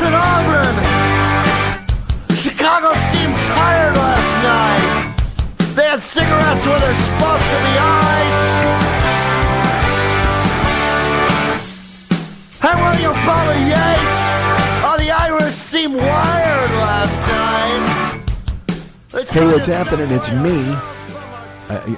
in Auburn. Chicago seemed tired last night. They had cigarettes where they're supposed to be ice. And William Butler Yates. Oh, the Irish seemed wired last night. Hey, what's happening? It's me.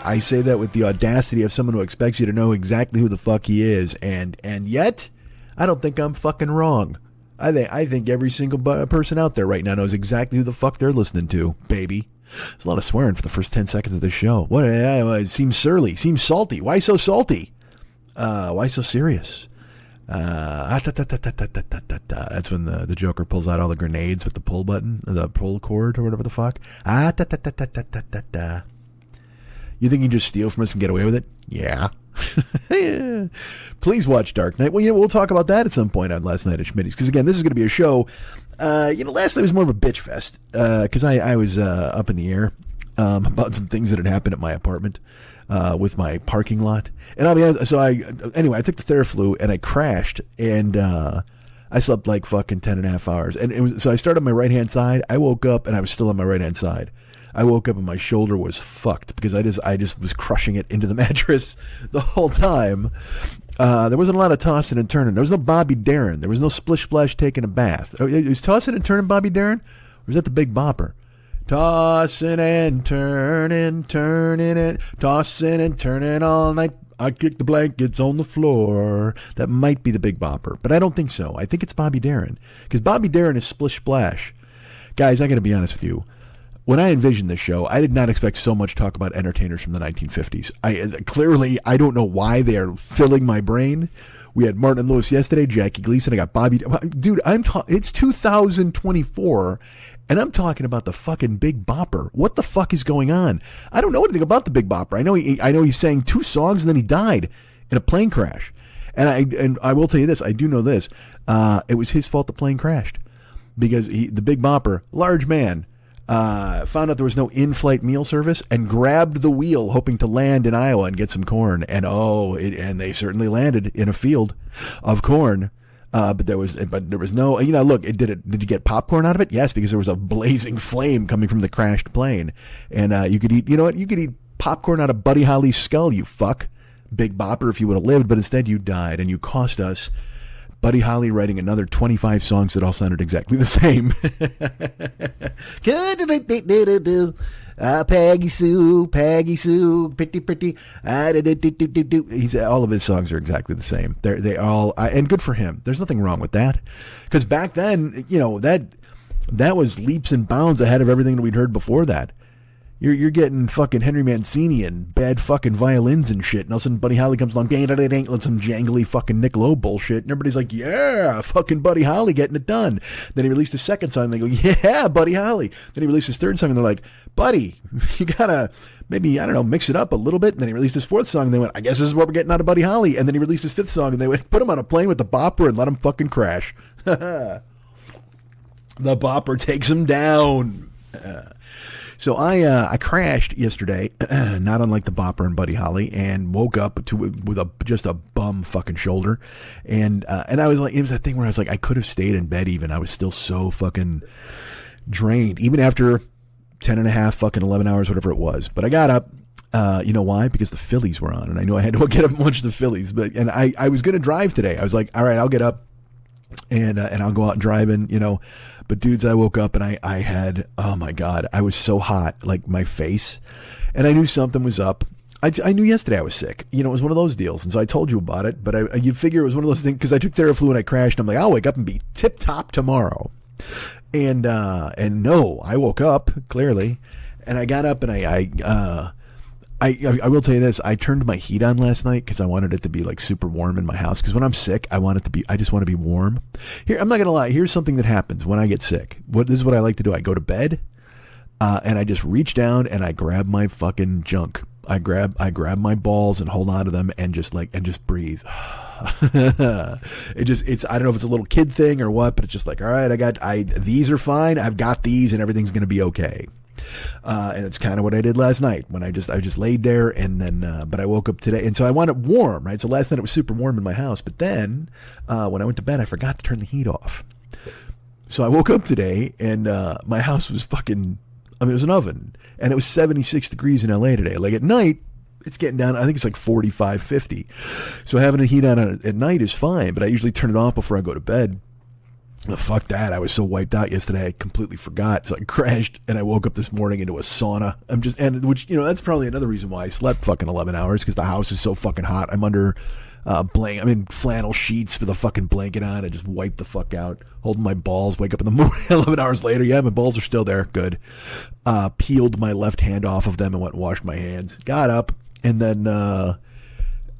I say that with the audacity of someone who expects you to know exactly who the fuck he is, and yet I don't think I'm fucking wrong. I think every single person out there right now knows exactly who the fuck they're listening to, baby. There's a lot of swearing for the first 10 seconds of the show. What? It seems surly, seems salty. Why so salty? Why so serious? That's when the Joker pulls out all the grenades with the pull button, the pull cord, or whatever the fuck. You think you can just steal from us and get away with it? Yeah. Yeah. Please watch Dark Knight. Well, we'll talk about that at some point on Last Night at Schmitty's. Because, again, this is going to be a show. Last night was more of a bitch fest. Because I was up in the air about some things that had happened at my apartment with my parking lot. And I'll be honest, I took the Theraflu and I crashed. And I slept like fucking 10 and a half hours. And so I started on my right-hand side. I woke up and I was still on my right-hand side. I woke up and my shoulder was fucked because I just was crushing it into the mattress the whole time. There wasn't a lot of tossing and turning. There was no Bobby Darin. There was no splish splash taking a bath. Is tossing and turning Bobby Darin? Or was that the Big Bopper? Tossing and turning it, tossing and turning all night. I kick the blankets on the floor. That might be the Big Bopper, but I don't think so. I think it's Bobby Darin because Bobby Darin is splish splash. Guys, I got to be honest with you. When I envisioned this show, I did not expect so much talk about entertainers from the 1950s. I don't know why they are filling my brain. We had Martin and Lewis yesterday, Jackie Gleason. I got Bobby. Dude, it's 2024, and I'm talking about the fucking Big Bopper. What the fuck is going on? I don't know anything about the Big Bopper. I know he sang 2 songs and then he died in a plane crash. And I will tell you this. I do know this. It was his fault the plane crashed because the Big Bopper, large man. Found out there was no in-flight meal service and grabbed the wheel hoping to land in Iowa and get some corn. And and they certainly landed in a field of corn. But there was no, look, did you get popcorn out of it? Yes, because there was a blazing flame coming from the crashed plane. And you could eat popcorn out of Buddy Holly's skull, you fuck. Big Bopper, if you would have lived, but instead you died and you cost us Buddy Holly writing another 25 songs that all sounded exactly the same. Peggy Sue, pretty. All of his songs are exactly the same. They all, and good for him. There's nothing wrong with that. Because back then, that was leaps and bounds ahead of everything that we'd heard before that. You're getting fucking Henry Mancini and bad fucking violins and shit. And all of a sudden Buddy Holly comes along, let some jangly fucking Nick Lowe bullshit. And everybody's like, yeah, fucking Buddy Holly getting it done. Then he released his second song and they go, yeah, Buddy Holly. Then he released his third song and they're like, Buddy, you gotta maybe, I don't know, mix it up a little bit. And then he released his fourth song and they went, I guess this is what we're getting out of Buddy Holly. And then he released his fifth song and they went, put him on a plane with the Bopper and let him fucking crash. The Bopper takes him down. So I crashed yesterday, not unlike the Bopper and Buddy Holly, and woke up with just a bum fucking shoulder, and I was like, it was that thing where I was like, I could have stayed in bed even. I was still so fucking drained, even after 10 and a half fucking 11 hours, whatever it was. But I got up. You know why? Because the Phillies were on, and I knew I had to get up and watch the Phillies. And I was gonna drive today. I was like, all right, I'll get up and I'll go out and drive in, But dudes, I woke up and I had, oh my God, I was so hot, like my face, and I knew something was up. I knew yesterday I was sick. It was one of those deals, and so I told you about it. But you figure it was one of those things because I took Theraflu and I crashed. And I'm like, I'll wake up and be tip top tomorrow. And no, I woke up clearly, and I got up and I will tell you this. I turned my heat on last night because I wanted it to be like super warm in my house. Because when I'm sick, I just want to be warm. Here, I'm not going to lie. Here's something that happens when I get sick. This is what I like to do. I go to bed, and I just reach down and I grab my fucking junk. I grab my balls and hold on to them and just breathe. It's I don't know if it's a little kid thing or what, but it's just like, all right, these are fine. I've got these and everything's going to be okay. And it's kind of what I did last night when I just laid there and then, but I woke up today and so I want it warm, right? So last night it was super warm in my house, but then, when I went to bed, I forgot to turn the heat off. So I woke up today and my house was fucking, I mean, it was an oven and it was 76 degrees in LA today. Like at night, it's getting down, I think it's like 45, 50. So having the heat on at night is fine, but I usually turn it off before I go to bed. Oh, fuck that. I was so wiped out yesterday, I completely forgot. So I crashed and I woke up this morning into a sauna. Which, that's probably another reason why I slept fucking 11 hours because the house is so fucking hot. I'm under I'm in flannel sheets with a fucking blanket on. I just wiped the fuck out, holding my balls, wake up in the morning 11 hours later. Yeah, my balls are still there. Good. Peeled my left hand off of them and went and washed my hands. Got up and then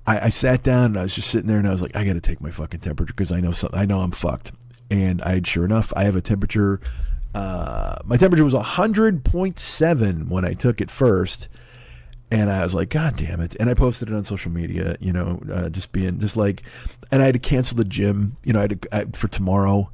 I sat down and I was just sitting there and I was like, I got to take my fucking temperature because I know I'm fucked. And sure enough, I have a temperature. My temperature was 100.7 when I took it first. And I was like, God damn it. And I posted it on social media, and I had to cancel the gym, for tomorrow.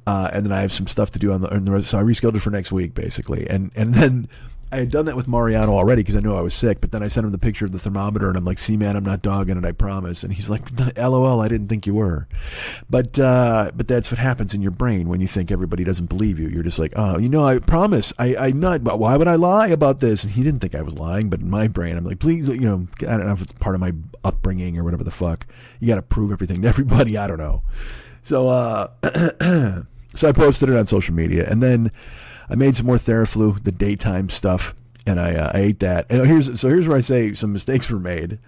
And then I have some stuff to do on the rest. So I rescheduled it for next week, basically. And then I had done that with Mariano already because I knew I was sick. But then I sent him the picture of the thermometer and I'm like, see, man, I'm not dogging it, I promise. And he's like, LOL, I didn't think you were. But that's what happens in your brain when you think everybody doesn't believe you. You're just like, oh, I promise. I'm not. Why would I lie about this? And he didn't think I was lying. But in my brain, I'm like, please, I don't know if it's part of my upbringing or whatever the fuck. You got to prove everything to everybody. I don't know. So, so I posted it on social media and then I made some more Theraflu, the daytime stuff, and I ate that. And here's where I say some mistakes were made.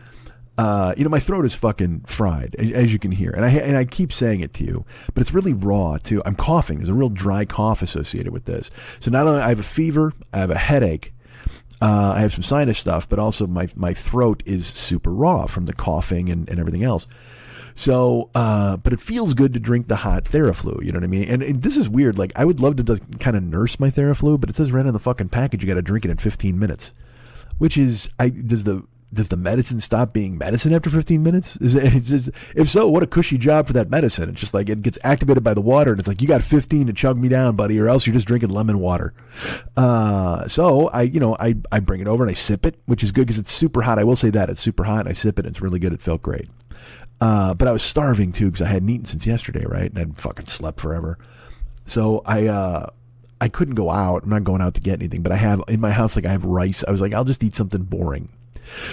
My throat is fucking fried, as you can hear, and I keep saying it to you, but it's really raw too. I'm coughing. There's a real dry cough associated with this. So not only I have a fever, I have a headache, I have some sinus stuff, but also my throat is super raw from the coughing and everything else. So, but it feels good to drink the hot Theraflu, you know what I mean? And this is weird. Like, I would love to kind of nurse my Theraflu, but it says right on the fucking package you got to drink it in 15 minutes. Which is, does the medicine stop being medicine after 15 minutes? If so, what a cushy job for that medicine. It's just like it gets activated by the water, and it's like, you got 15 to chug me down, buddy, or else you're just drinking lemon water. So I bring it over and I sip it, which is good because it's super hot. I will say that it's super hot, and I sip it, and it's really good. It felt great. But I was starving too because I hadn't eaten since yesterday, right? And I'd fucking slept forever. So I couldn't go out. I'm not going out to get anything, but I have in my house, like I have rice. I was like, I'll just eat something boring.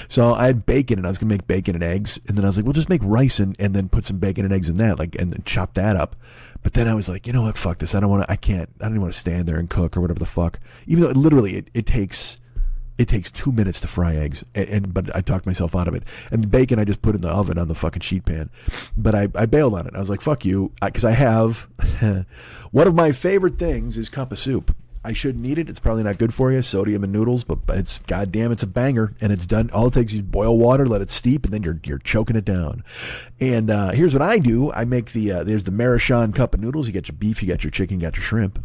So I had bacon and I was going to make bacon and eggs. And then I was like, well, just make rice and then put some bacon and eggs in that, and then chop that up. But then I was like, you know what? Fuck this. I don't even want to stand there and cook or whatever the fuck. Even though it takes 2 minutes to fry eggs, but I talked myself out of it. And the bacon I just put in the oven on the fucking sheet pan. But I bailed on it. I was like, fuck you, because I have one of my favorite things is cup of soup. I shouldn't eat it. It's probably not good for you, sodium and noodles, but it's goddamn, it's a banger, and it's done. All it takes is boil water, let it steep, and then you're choking it down. And here's what I do: I make there's the Marachon cup of noodles. You got your beef, you got your chicken, you got your shrimp.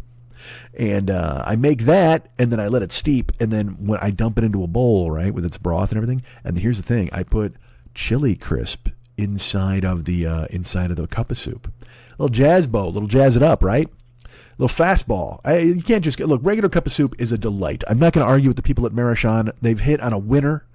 And I make that, and then I let it steep, and then when I dump it into a bowl, right, with its broth and everything. And here's the thing: I put chili crisp inside of the cup of soup. A little jazz it up, right? A little fastball. You can't just look. Regular cup of soup is a delight. I'm not going to argue with the people at Marachon. They've hit on a winner.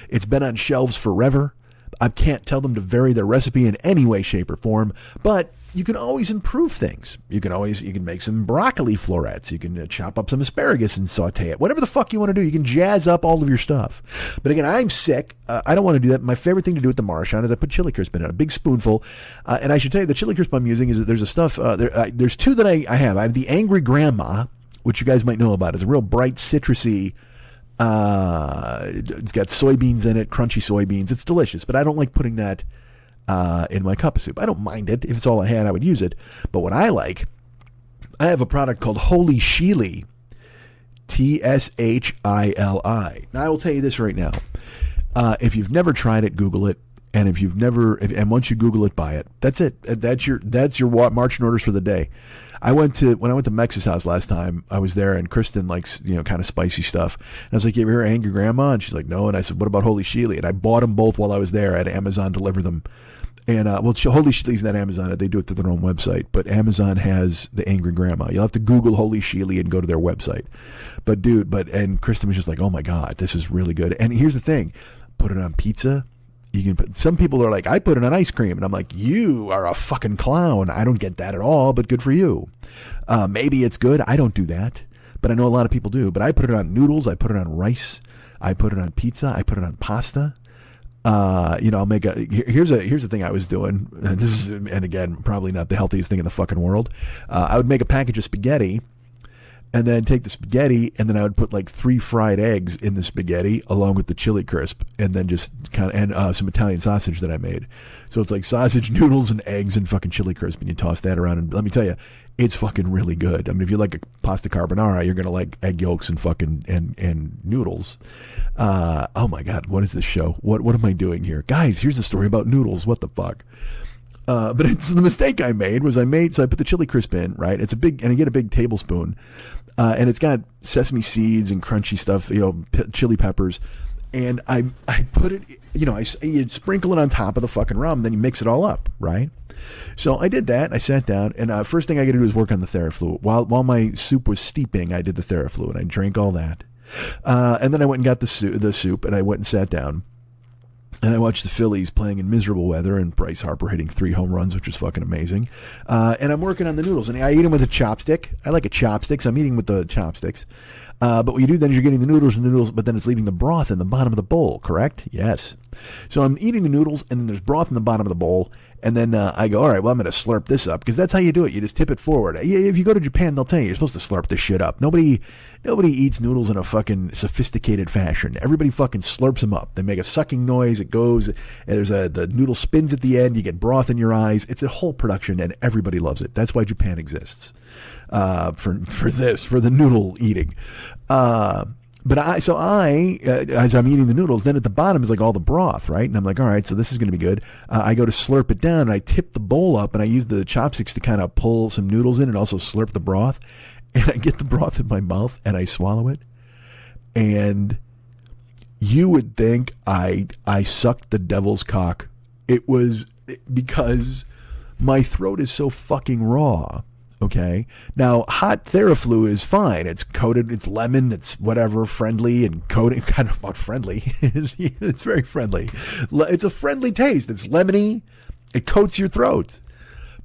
It's been on shelves forever. I can't tell them to vary their recipe in any way, shape, or form, but you can always improve things. You can make some broccoli florets. You can chop up some asparagus and saute it. Whatever the fuck you want to do, you can jazz up all of your stuff. But again, I'm sick. I don't want to do that. My favorite thing to do with the Marachon is I put chili crisp in it, a big spoonful. And I should tell you, the chili crisp I'm using is that there's a stuff. There's two that I have. I have the Angry Grandma, which you guys might know about. It's a real bright, citrusy. It's got soybeans in it, crunchy soybeans. It's delicious, but I don't like putting that in my cup of soup. I don't mind it. If it's all I had, I would use it. But what I have a product called Holy Sheely, Tshili. Now, I will tell you this right now. If you've never tried it, Google it. And and once you Google it, buy it. That's it. That's your marching orders for the day. When I went to Mex's house last time, I was there, and Kristen likes, kind of spicy stuff. And I was like, you ever hear Angry Grandma? And she's like, no. And I said, what about Holy Sheely? And I bought them both while I was there. I had Amazon deliver them. And, Holy Sheely's not Amazon. They do it through their own website. But Amazon has the Angry Grandma. You'll have to Google Holy Sheely and go to their website. And Kristen was just like, oh my God, this is really good. And here's the thing. Put it on pizza. You can put, some people are like, I put it on ice cream, and I'm like, you are a fucking clown. I don't get that at all, but good for you. Maybe it's good. I don't do that, but I know a lot of people do. But I put it on noodles. I put it on rice. I put it on pizza. I put it on pasta. I'll make here's the thing I was doing. This is, and again, probably not the healthiest thing in the fucking world. I would make a package of spaghetti, and then take the spaghetti, and then I would put like 3 fried eggs in the spaghetti along with the chili crisp, and then just and some Italian sausage that I made. So it's like sausage, noodles, and eggs, and fucking chili crisp, and you toss that around. And let me tell you, it's fucking really good. I mean, if you like a pasta carbonara, you're gonna like egg yolks and fucking and noodles. Oh my god, what is this show? What am I doing here, guys? Here's the story about noodles. What the fuck? But it's the mistake I made so I put the chili crisp in, right? It's and I get a big tablespoon, and it's got sesame seeds and crunchy stuff, chili peppers, and I put it, you sprinkle it on top of the fucking rum, then you mix it all up, right? So I did that. I sat down, and first thing I got to do is work on the Theraflu. While my soup was steeping, I did the Theraflu, and I drank all that, and then I went and got the soup, and I went and sat down. And I watched the Phillies playing in miserable weather and Bryce Harper hitting 3 home runs, which was fucking amazing. And I'm working on the noodles. And I eat them with a chopstick. I like a chopstick, so I'm eating with the chopsticks. But what you do then is you're getting the noodles, but then it's leaving the broth in the bottom of the bowl, correct? Yes. So I'm eating the noodles, and then there's broth in the bottom of the bowl. And then I go, all right, well, I'm going to slurp this up, because that's how you do it. You just tip it forward. If you go to Japan, they'll tell you you're supposed to slurp this shit up. Nobody eats noodles in a fucking sophisticated fashion. Everybody fucking slurps them up. They make a sucking noise. It goes, the noodle spins at the end. You get broth in your eyes. It's a whole production, and everybody loves it. That's why Japan exists, for the noodle eating. But as I'm eating the noodles, then at the bottom is like all the broth, right? And I'm like, all right, so this is going to be good. I go to slurp it down, and I tip the bowl up, and I use the chopsticks to kind of pull some noodles in and also slurp the broth. And I get the broth in my mouth, and I swallow it. And you would think I sucked the devil's cock. It was because my throat is so fucking raw. Okay. Now, hot Theraflu is fine. It's coated, it's lemon, it's whatever, friendly and coated. Kind of about friendly. It's very friendly. It's a friendly taste. It's lemony. It coats your throat.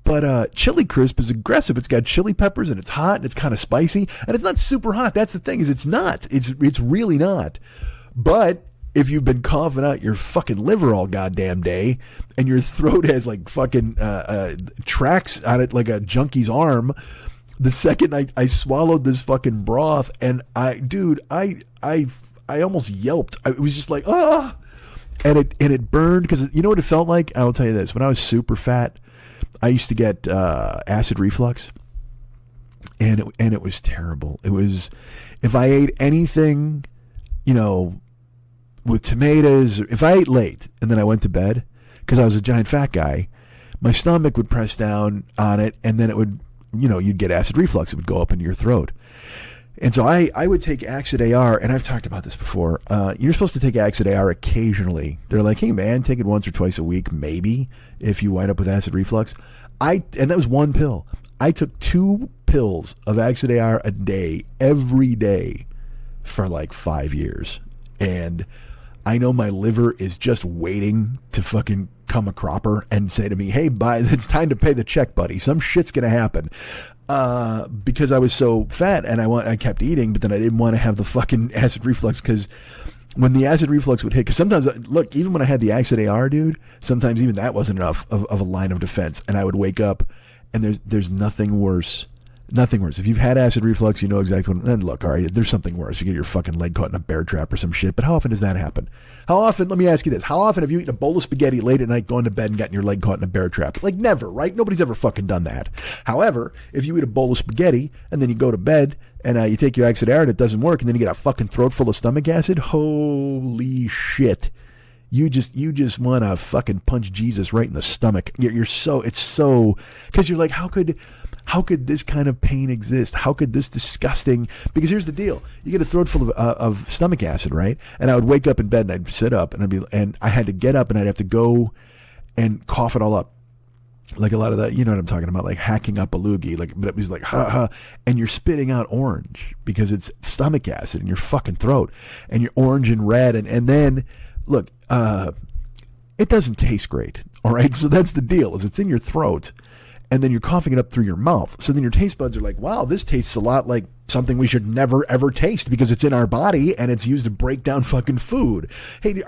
But chili crisp is aggressive. It's got chili peppers, and it's hot, and it's kind of spicy, and it's not super hot. That's the thing, is it's not. It's really not. But if you've been coughing out your fucking liver all goddamn day, and your throat has like fucking tracks on it like a junkie's arm, the second I swallowed this fucking broth, and I almost yelped. It was just like, ah, and it burned, because you know what it felt like? I will tell you this: when I was super fat, I used to get acid reflux, and it was terrible. It was, if I ate anything, with tomatoes, if I ate late and then I went to bed, because I was a giant fat guy, my stomach would press down on it, and then it would, you'd get acid reflux. It would go up into your throat. And so I would take Acid AR, and I've talked about this before. You're supposed to take Acid AR occasionally. They're like, hey man, take it once or twice a week, maybe, if you wind up with acid reflux. And that was 1 pill. I took 2 pills of Acid AR a day, every day, for like 5 years. And I know my liver is just waiting to fucking come a cropper and say to me, hey, it's time to pay the check, buddy. Some shit's going to happen. Because I was so fat, and I kept eating, but then I didn't want to have the fucking acid reflux, because when the acid reflux would hit, because sometimes, look, even when I had the Acid AR, dude, sometimes even that wasn't enough of a line of defense, and I would wake up, and there's nothing worse. Nothing worse. If you've had acid reflux, you know exactly what. Then look, all right, there's something worse. You get your fucking leg caught in a bear trap or some shit. But how often does that happen? How often? Let me ask you this: how often have you eaten a bowl of spaghetti late at night, gone to bed, and gotten your leg caught in a bear trap? Like never, right? Nobody's ever fucking done that. However, if you eat a bowl of spaghetti and then you go to bed and you take your Acid AR and it doesn't work, and then you get a fucking throat full of stomach acid, holy shit! You just want to fucking punch Jesus right in the stomach. It's so because you're like, how could this kind of pain exist? How could this disgusting? Because here's the deal: you get a throat full of stomach acid, right? And I would wake up in bed and I'd sit up and I had to get up and I'd have to go and cough it all up, like a lot of that. You know what I'm talking about, like hacking up a loogie. But it was like ha ha, and you're spitting out orange because it's stomach acid in your fucking throat, and you're orange and red, and then look. it doesn't taste great. All right. So that's the deal, is it's in your throat and then you're coughing it up through your mouth. So then your taste buds are like, wow, this tastes a lot like something we should never, ever taste because it's in our body and it's used to break down fucking food. Hey,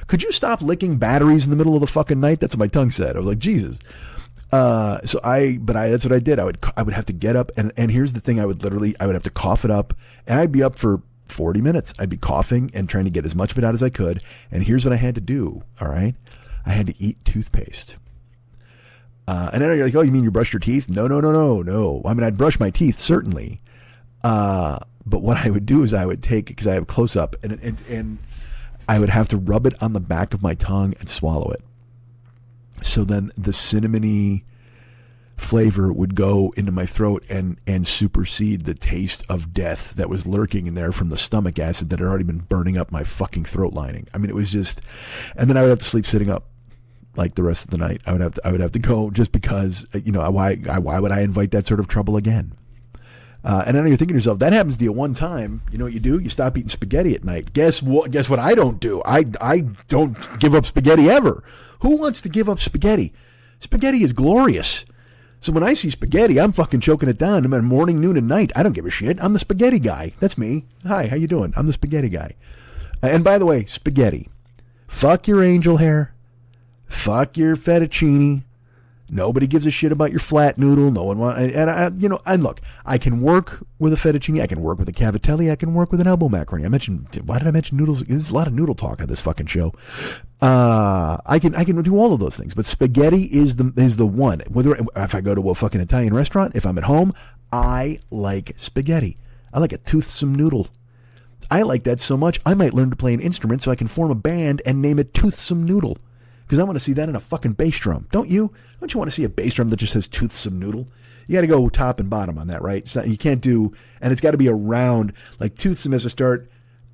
could you stop licking batteries in the middle of the fucking night? That's what my tongue said. I was like, Jesus. That's what I did. I would have to get up and here's the thing. I would have to cough it up and I'd be up for 40 minutes. I'd be coughing and trying to get as much of it out as I could. And here's what I had to do. All right. I had to eat toothpaste. And then you're like, oh, you mean you brush your teeth? No. I mean, I'd brush my teeth, certainly. But what I would do is I would take, because I have close up, and I would have to rub it on the back of my tongue and swallow it. So then the cinnamony flavor would go into my throat and supersede the taste of death that was lurking in there from the stomach acid that had already been burning up my fucking throat lining. I mean, it was just, and then I would have to sleep sitting up. Like the rest of the night, I would have to go just because, why would I invite that sort of trouble again? And I know you're thinking to yourself, that happens to you one time. You know what you do? You stop eating spaghetti at night. Guess what I don't do? I don't give up spaghetti ever. Who wants to give up spaghetti? Spaghetti is glorious. So when I see spaghetti, I'm fucking choking it down. I'm at morning, noon, and night. I don't give a shit. I'm the spaghetti guy. That's me. Hi, how you doing? I'm the spaghetti guy. And by the way, spaghetti. Fuck your angel hair. Fuck your fettuccine. Nobody gives a shit about your flat noodle. No one wants. And look, I can work with a fettuccine. I can work with a cavatelli. I can work with an elbow macaroni. Why did I mention noodles? There's a lot of noodle talk on this fucking show. I can do all of those things, but spaghetti is the one. Whether if I go to a fucking Italian restaurant, if I'm at home, I like spaghetti. I like a toothsome noodle. I like that so much, I might learn to play an instrument so I can form a band and name it Toothsome Noodle. Because I want to see that in a fucking bass drum. Don't you? Don't you want to see a bass drum that just says Toothsome Noodle? You got to go top and bottom on that, right? It's not, you can't do, and it's got to be around, like Toothsome has to start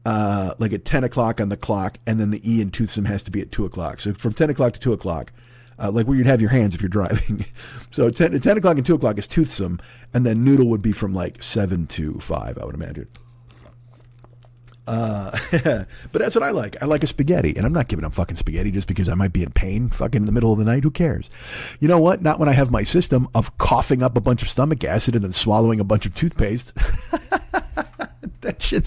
like at 10 o'clock on the clock, and then the E in Toothsome has to be at 2 o'clock. So from 10 o'clock to 2 o'clock, like where you'd have your hands if you're driving. So 10 o'clock and 2 o'clock is Toothsome, and then Noodle would be from like 7 to 5, I would imagine. But that's what I like. I like a spaghetti, and I'm not giving up fucking spaghetti just because I might be in pain fucking in the middle of the night. Who cares? You know what? Not when I have my system of coughing up a bunch of stomach acid and then swallowing a bunch of toothpaste. That shit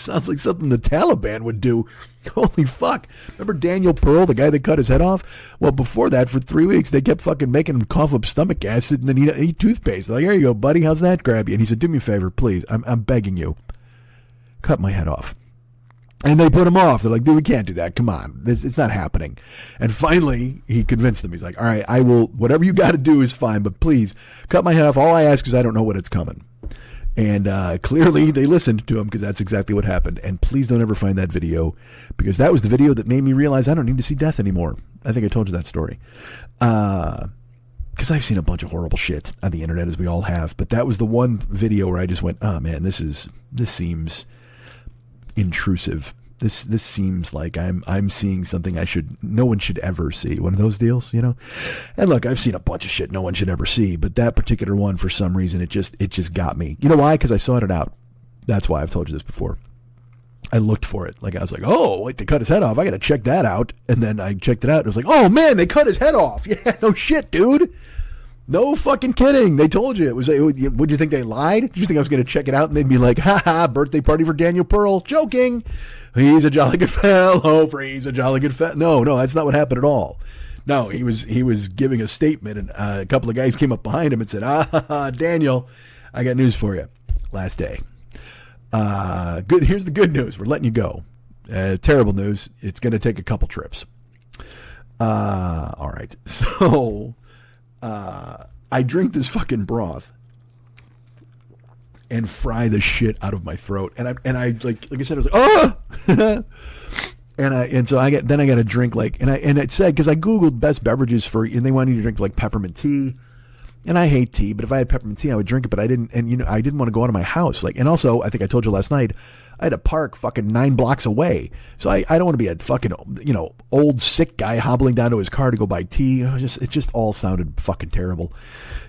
sounds like something the Taliban would do. Holy fuck. Remember Daniel Pearl, the guy that cut his head off? Well, before that, for 3 weeks, they kept fucking making him cough up stomach acid and then eat toothpaste. Like, here you go, buddy. How's that grab you? And he said, do me a favor, please. I'm begging you. Cut my head off. And they put him off. They're like, dude, we can't do that. Come on. It's not happening. And finally, he convinced them. He's like, all right, I will, whatever you got to do is fine, but please cut my head off. All I ask is I don't know when it's coming. And clearly they listened to him because that's exactly what happened. And please don't ever find that video because that was the video that made me realize I don't need to see death anymore. I think I told you that story. Because I've seen a bunch of horrible shit on the internet, as we all have. But that was the one video where I just went, oh man, this seems intrusive. This seems like I'm seeing something no one should ever see. One of those deals, you know? And look, I've seen a bunch of shit no one should ever see, but that particular one, for some reason, it just got me. You know why? Because I sought it out. That's why I've told you this before. I looked for it. Like, I was like, oh, wait, they cut his head off. I got to check that out. And then I checked it out. And it was like, oh man, they cut his head off. Yeah, no shit, dude. No fucking kidding. They told you. Would you think they lied? Did you think I was going to check it out and they'd be like, ha, birthday party for Daniel Pearl? Joking. He's a jolly good fellow. He's a jolly good fellow. No, that's not what happened at all. No, he was giving a statement and a couple of guys came up behind him and said, Daniel, I got news for you. Last day. Good. Here's the good news. We're letting you go. Terrible news. It's going to take a couple trips. All right. So, I drink this fucking broth and fry the shit out of my throat. And I like I said, I was like, oh, and so I got to drink and it said, cause I Googled best beverages and they wanted you to drink like peppermint tea. And I hate tea, but if I had peppermint tea, I would drink it, but I didn't. And I didn't want to go out of my house. And also I think I told you last night, I had to park fucking 9 blocks away. So I don't want to be a fucking, old sick guy hobbling down to his car to go buy tea. It just all sounded fucking terrible.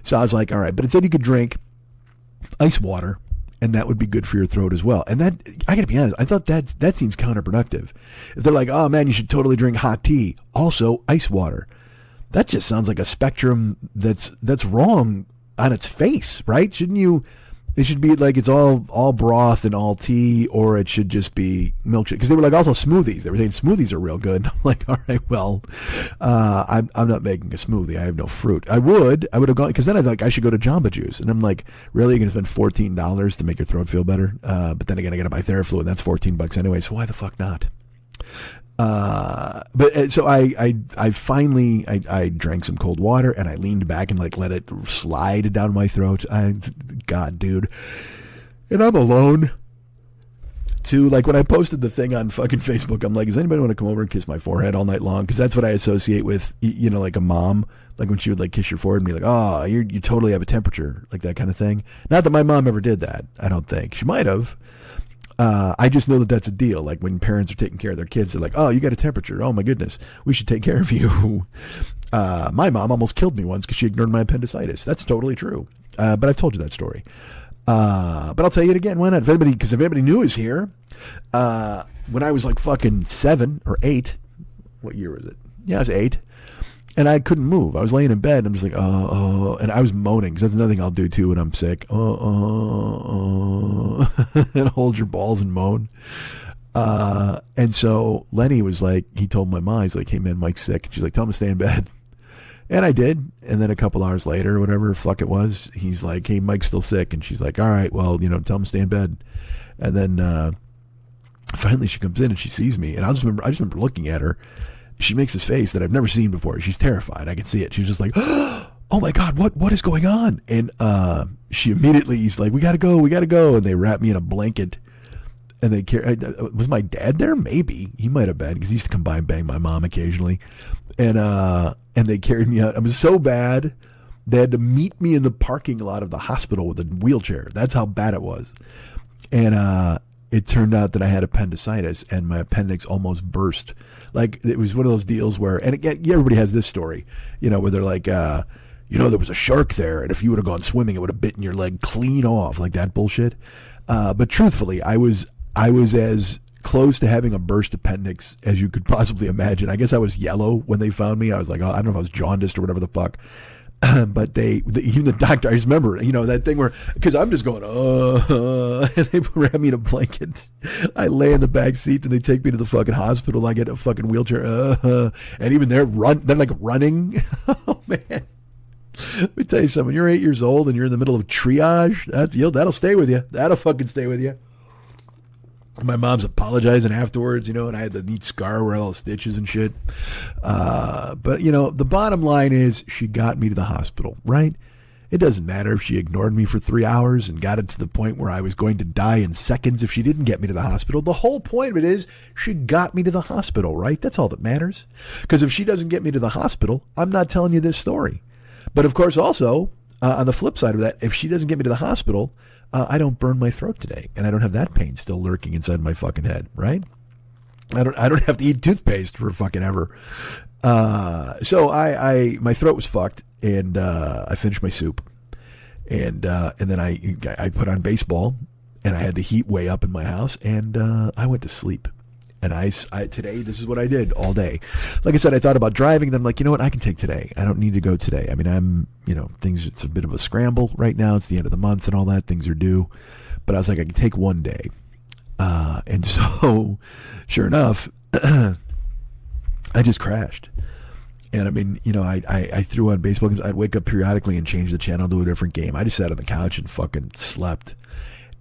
So I was like, all right, but it said you could drink ice water and that would be good for your throat as well. And that, I gotta be honest, I thought that seems counterproductive. If they're like, oh man, you should totally drink hot tea, also ice water. That just sounds like a spectrum that's wrong on its face, right? Shouldn't you? It should be like it's all broth and all tea, or it should just be milkshake. Because they were like also smoothies. They were saying smoothies are real good. And I'm like, all right, well, I'm not making a smoothie. I have no fruit. I would have gone, because then I thought I should go to Jamba Juice, and I'm like, really, you're gonna spend $14 to make your throat feel better? But then again, I gotta buy Theraflu, and that's $14 anyway. So why the fuck not? But so I finally drank some cold water, and I leaned back and like let it slide down my throat. God, dude. And I'm alone too. Like when I posted the thing on fucking Facebook, I'm like, does anybody want to come over and kiss my forehead all night long? Because that's what I associate with, like a mom, like when she would like kiss your forehead and be like, oh, you totally have a temperature, like that kind of thing. Not that my mom ever did that. I don't think she might have. I just know that that's a deal. Like when parents are taking care of their kids, they're like, oh, you got a temperature. Oh my goodness, we should take care of you. My mom almost killed me once because she ignored my appendicitis. That's totally true. But I've told you that story. But I'll tell you it again. Why not? Because if anybody new is here, when I was like fucking 7 or 8, what year was it? Yeah, I was 8. And I couldn't move. I was laying in bed, and I'm just like, oh, and I was moaning, because that's another thing I'll do too when I'm sick. And hold your balls and moan. And so Lenny was like, he told my mom, he's like, hey man, Mike's sick. And she's like, tell him to stay in bed. And I did. And then a couple hours later, whatever the fuck it was, he's like, hey, Mike's still sick. And she's like, all right, well, tell him to stay in bed. And then finally she comes in and she sees me, and I just remember looking at her. She makes this face that I've never seen before. She's terrified. I can see it. She's just like, oh my God, what is going on? And she immediately is like, we gotta go. And they wrap me in a blanket, and they carry. Was my dad there? Maybe he might have been, because he used to come by and bang my mom occasionally. And they carried me out. I was so bad, they had to meet me in the parking lot of the hospital with a wheelchair. That's how bad it was. And it turned out that I had appendicitis, and my appendix almost burst. Like, it was one of those deals where, and again, everybody has this story, where they're like, there was a shark there, and if you would have gone swimming, it would have bitten your leg clean off, like that bullshit. But truthfully, I was as close to having a burst appendix as you could possibly imagine. I guess I was yellow when they found me. I was like, I don't know if I was jaundiced or whatever the fuck. But even the doctor, I just remember, that thing where, because I'm just going, and they wrap me in a blanket. I lay in the back seat, and they take me to the fucking hospital. I get a fucking wheelchair, and even they're like running. Oh man, let me tell you something. When you're 8 years old and you're in the middle of triage, that'll stay with you. That'll fucking stay with you. My mom's apologizing afterwards, and I had the neat scar where all the stitches and shit. But, the bottom line is she got me to the hospital, right? It doesn't matter if she ignored me for 3 hours and got it to the point where I was going to die in seconds if she didn't get me to the hospital. The whole point of it is she got me to the hospital, right? That's all that matters. Because if she doesn't get me to the hospital, I'm not telling you this story. But, of course, also, on the flip side of that, if she doesn't get me to the hospital, I don't burn my throat today, and I don't have that pain still lurking inside my fucking head, right? I don't have to eat toothpaste for fucking ever. So my throat was fucked, and I finished my soup, and then I put on baseball, and I had the heat way up in my house, and I went to sleep. And I today, this is what I did all day. Like I said, I thought about driving, and then I'm like, you know what? I can take today. I don't need to go today. I mean, it's a bit of a scramble right now. It's the end of the month and all that. Things are due. But I was like, I can take one day. And so, sure enough, I just crashed. And I mean, I threw on baseball games. I'd wake up periodically and change the channel to a different game. I just sat on the couch and fucking slept.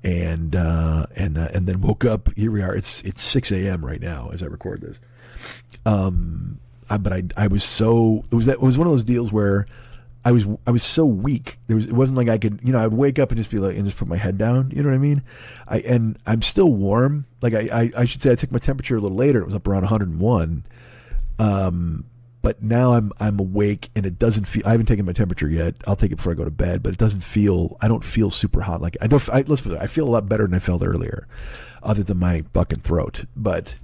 And then woke up. Here we are. It's 6 a.m. right now as I record this. But I was so, it was one of those deals where I was so weak. It wasn't like I could, I'd wake up and just be like, and just put my head down. You know what I mean? And I'm still warm. Like I should say I took my temperature a little later. It was up around 101. But now I'm awake, and it doesn't feel. I haven't taken my temperature yet. I'll take it before I go to bed. But it doesn't feel. I don't feel super hot. Like let's put it, I feel a lot better than I felt earlier, other than my fucking throat. But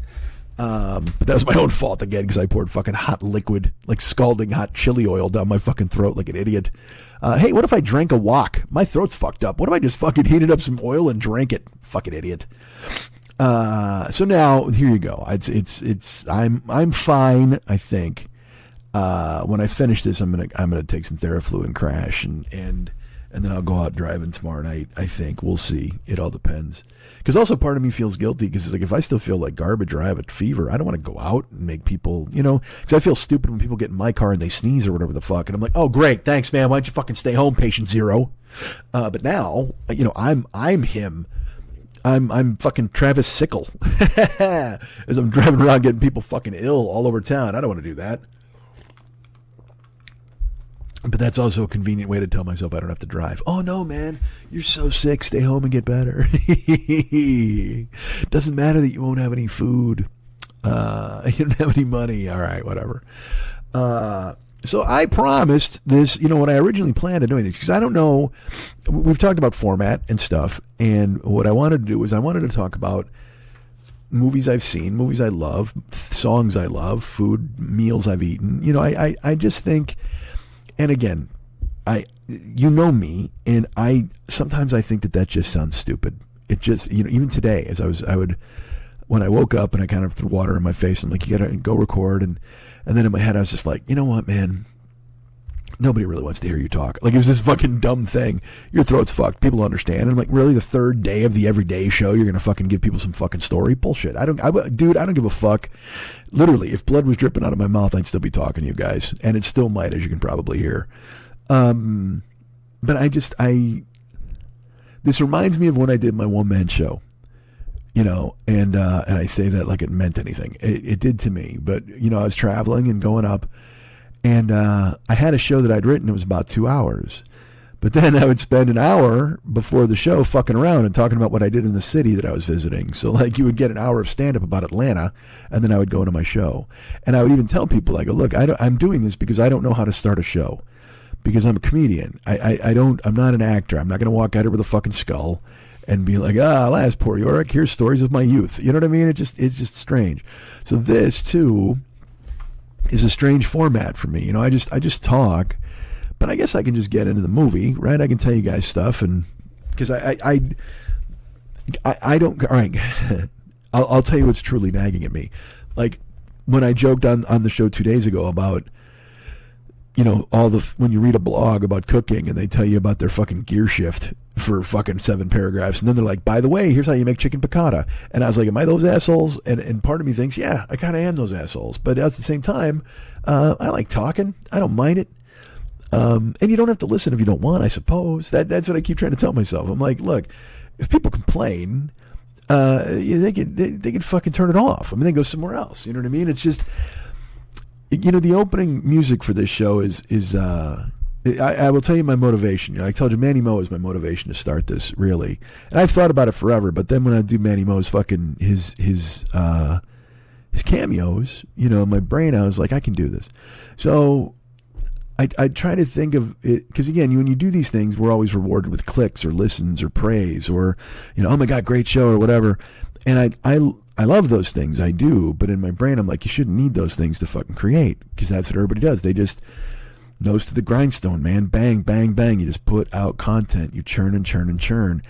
But that was my own fault again because I poured fucking hot liquid, like scalding hot chili oil down my fucking throat like an idiot. Hey, what if I drank a wok? My throat's fucked up. What if I just fucking heated up some oil and drank it? Fucking idiot. So now here you go. I'm fine. I think when I finish this, I'm gonna take some Theraflu and crash, and then I'll go out driving tomorrow night. I think we'll see. It all depends. Because also part of me feels guilty because like if I still feel like garbage or I have a fever, I don't want to go out and make people, because I feel stupid when people get in my car and they sneeze or whatever the fuck, and I'm like, oh great, thanks man, why don't you fucking stay home, patient zero? But now, I'm him. I'm fucking Travis Sickle as I'm driving around getting people fucking ill all over town. I don't want to do that. But that's also a convenient way to tell myself I don't have to drive. Oh, no, man. You're so sick. Stay home and get better. Doesn't matter that you won't have any food. You don't have any money. All right, whatever. So I promised this, when I originally planned on doing this, because I don't know. We've talked about format and stuff. And what I wanted to do is I wanted to talk about movies I've seen, movies I love, songs I love, food, meals I've eaten. I just think... And again, you know me, and sometimes I think that just sounds stupid. It just, even today, as when I woke up and I kind of threw water in my face, I'm like, you gotta go record, and then in my head I was just like, you know what, man, nobody really wants to hear you talk. Like, it was this fucking dumb thing. Your throat's fucked. People understand. And I'm like, really, the third day of the everyday show, you're gonna fucking give people some fucking story? Bullshit. I don't give a fuck. Literally, if blood was dripping out of my mouth, I'd still be talking to you guys, and it still might, as you can probably hear. But this reminds me of when I did my one-man show, and I say that like it meant anything. It did to me, but I was traveling and going up, and I had a show that I'd written. It was about 2 hours. But then I would spend an hour before the show fucking around and talking about what I did in the city that I was visiting. So like you would get an hour of stand-up about Atlanta, and then I would go into my show. And I would even tell people, I go, look, I'm doing this because I don't know how to start a show. Because I'm a comedian. I'm not an actor. I'm not going to walk out here with a fucking skull and be like, alas, poor Yorick, here's stories of my youth. You know what I mean? It's just strange. So this, too, is a strange format for me. I just talk. But I guess I can just get into the movie, right? I can tell you guys stuff, and because I don't. All right, I'll tell you what's truly nagging at me. Like when I joked on the show 2 days ago about, when you read a blog about cooking and they tell you about their fucking gear shift for fucking 7 paragraphs, and then they're like, by the way, here's how you make chicken piccata. And I was like, am I those assholes? And part of me thinks, yeah, I kind of am those assholes. But at the same time, I like talking. I don't mind it. And you don't have to listen if you don't want, I suppose. That's what I keep trying to tell myself. I'm like, look, if people complain, they can fucking turn it off. I mean, they go somewhere else. You know what I mean? It's just, the opening music for this show is I will tell you my motivation. I told you Manny Mo is my motivation to start this, really. And I've thought about it forever, but then when I do Manny Mo's fucking his cameos, in my brain I was like, I can do this. So I try to think of it, because again, when you do these things, we're always rewarded with clicks or listens or praise or, oh my God, great show or whatever. And I love those things, I do, but in my brain I'm like, you shouldn't need those things to fucking create, because that's what everybody does. They just nose to the grindstone, man. Bang, bang, bang. You just put out content. You churn and churn and churn.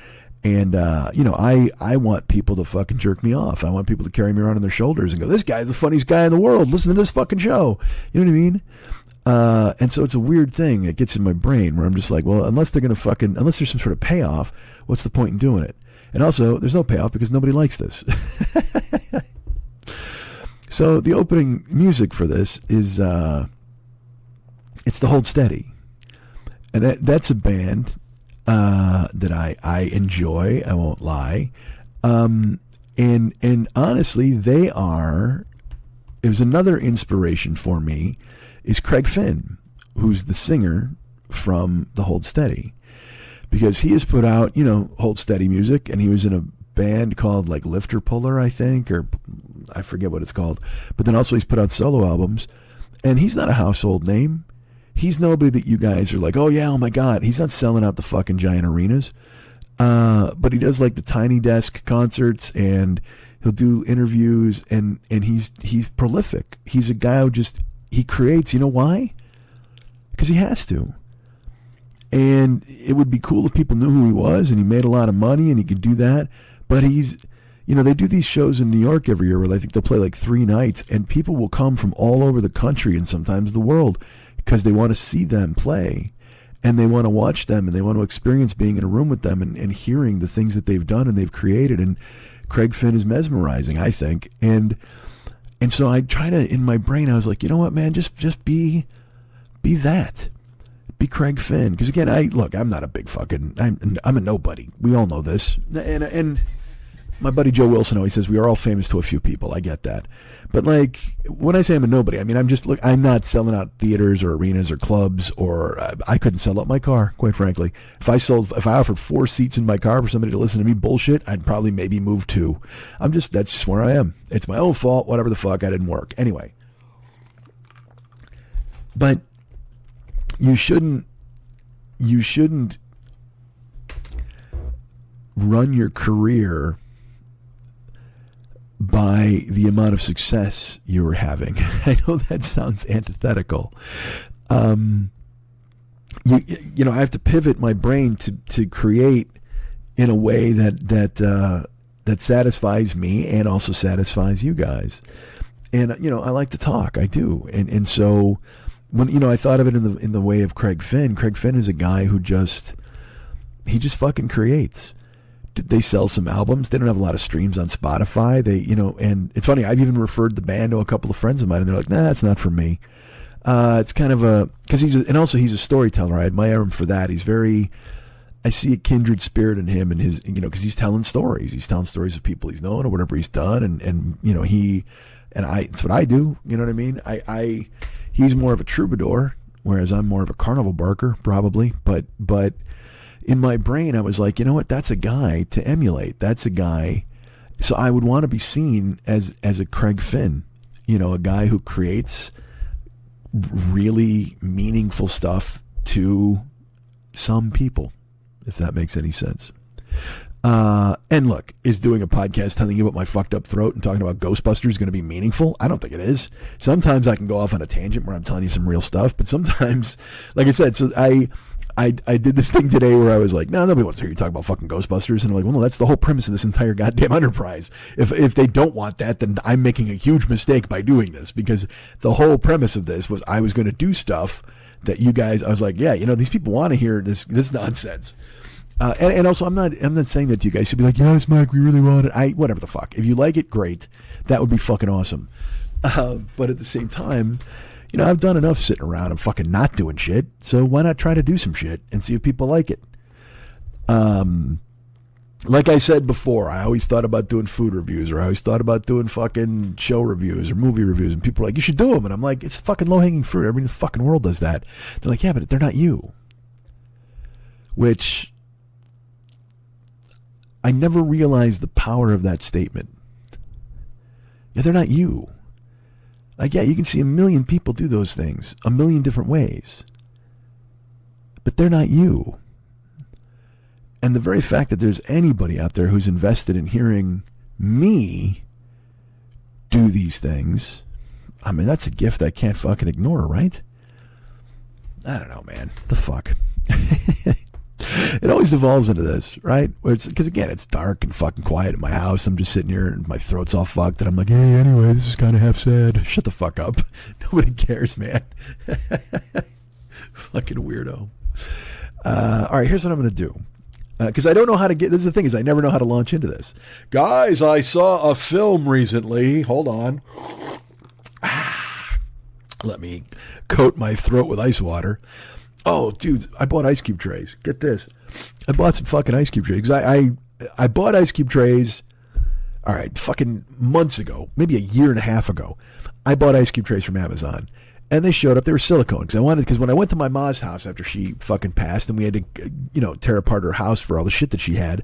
And, I want people to fucking jerk me off. I want people to carry me around on their shoulders and go, this guy's the funniest guy in the world. Listen to this fucking show. You know what I mean? And so it's a weird thing. It gets in my brain where I'm just like, well, unless there's some sort of payoff, what's the point in doing it? And also, there's no payoff because nobody likes this. So the opening music for this is, it's the Hold Steady. And that's a band that I enjoy, I won't lie. And honestly, it was another inspiration for me, is Craig Finn, who's the singer from the Hold Steady. Because he has put out, Hold Steady music, and he was in a band called like Lifter Puller, I think, or I forget what it's called. But then also he's put out solo albums, and he's not a household name. He's nobody that you guys are like, oh yeah, oh my God. He's not selling out the fucking giant arenas. But he does like the Tiny Desk concerts, and He'll do interviews, and he's prolific. He's a guy who he creates. You know why? Because he has to. And it would be cool if people knew who he was, and he made a lot of money, and he could do that. But they do these shows in New York every year where I think they'll play like 3 nights, and people will come from all over the country and sometimes the world because they want to see them play, and they want to watch them, and they want to experience being in a room with them and hearing the things that they've done and they've created. And Craig Finn is mesmerizing, I think. And so I try to, in my brain, I was like, you know what, man, just be that. Be Craig Finn. Because again, I'm not a big fucking, I'm a nobody. We all know this. And my buddy Joe Wilson always says we are all famous to a few people. I get that. But like, when I say I'm a nobody, I mean, I'm not selling out theaters or arenas or clubs, or I couldn't sell out my car, quite frankly. If I offered 4 seats in my car for somebody to listen to me bullshit, I'd probably maybe move 2. That's just where I am. It's my own fault. Whatever the fuck, I didn't work. Anyway. But you shouldn't run your career by the amount of success you were having. I know that sounds antithetical. I have to pivot my brain to create in a way that satisfies me and also satisfies you guys. And I like to talk. I do. And so when I thought of it in the way of Craig Finn. Craig Finn is a guy who just fucking creates. They sell some albums. They don't have a lot of streams on Spotify. And it's funny. I've even referred the band to a couple of friends of mine, and they're like, "Nah, it's not for me." It's kind of because he's a storyteller. I admire him for that. I see a kindred spirit in him and his, because he's telling stories. He's telling stories of people he's known or whatever he's done, and it's what I do. You know what I mean? He's more of a troubadour, whereas I'm more of a carnival barker, probably. But in my brain, I was like, you know what? That's a guy to emulate. That's a guy. So I would want to be seen as a Craig Finn, a guy who creates really meaningful stuff to some people, if that makes any sense. And look, is doing a podcast telling you about my fucked up throat and talking about Ghostbusters going to be meaningful? I don't think it is. Sometimes I can go off on a tangent where I'm telling you some real stuff, but sometimes, like I said, so I did this thing today where I was like, no, nobody wants to hear you talk about fucking Ghostbusters. And I'm like, well, no, that's the whole premise of this entire goddamn enterprise. If they don't want that, then I'm making a huge mistake by doing this, because the whole premise of this was I was going to do stuff that you guys, I was like, yeah, these people want to hear this nonsense. And also, I'm not saying that to you guys should be like, yes, Mike, we really want it. Whatever the fuck. If you like it, great. That would be fucking awesome. But at the same time, I've done enough sitting around and fucking not doing shit. So why not try to do some shit and see if people like it? Like I said before, I always thought about doing food reviews, or I always thought about doing fucking show reviews or movie reviews. And people are like, you should do them. And I'm like, it's fucking low-hanging fruit. Everybody in the fucking world does that. They're like, yeah, but they're not you. Which I never realized the power of that statement. Yeah, they're not you. Like, yeah, you can see a million people do those things a million different ways. But they're not you. And the very fact that there's anybody out there who's invested in hearing me do these things, I mean, that's a gift I can't fucking ignore, right? I don't know, man. The fuck? It always evolves into this, right? Because again, it's dark and fucking quiet in my house. I'm just sitting here and my throat's all fucked, and I'm like, hey, anyway, this is kind of half sad. Shut the fuck up. Nobody cares, man. Fucking weirdo. All right, here's what I'm going to do. Because I don't know how to get... This is the thing, is I never know how to launch into this. Guys, I saw a film recently. Hold on. Let me coat my throat with ice water. Oh, dude, I bought ice cube trays. Get this. I bought some fucking ice cube trays. I bought ice cube trays, all right, fucking months ago, maybe a year and a half ago. I bought ice cube trays from Amazon, and they showed up. They were silicone, because when I went to my mom's house after she fucking passed, and we had to, tear apart her house for all the shit that she had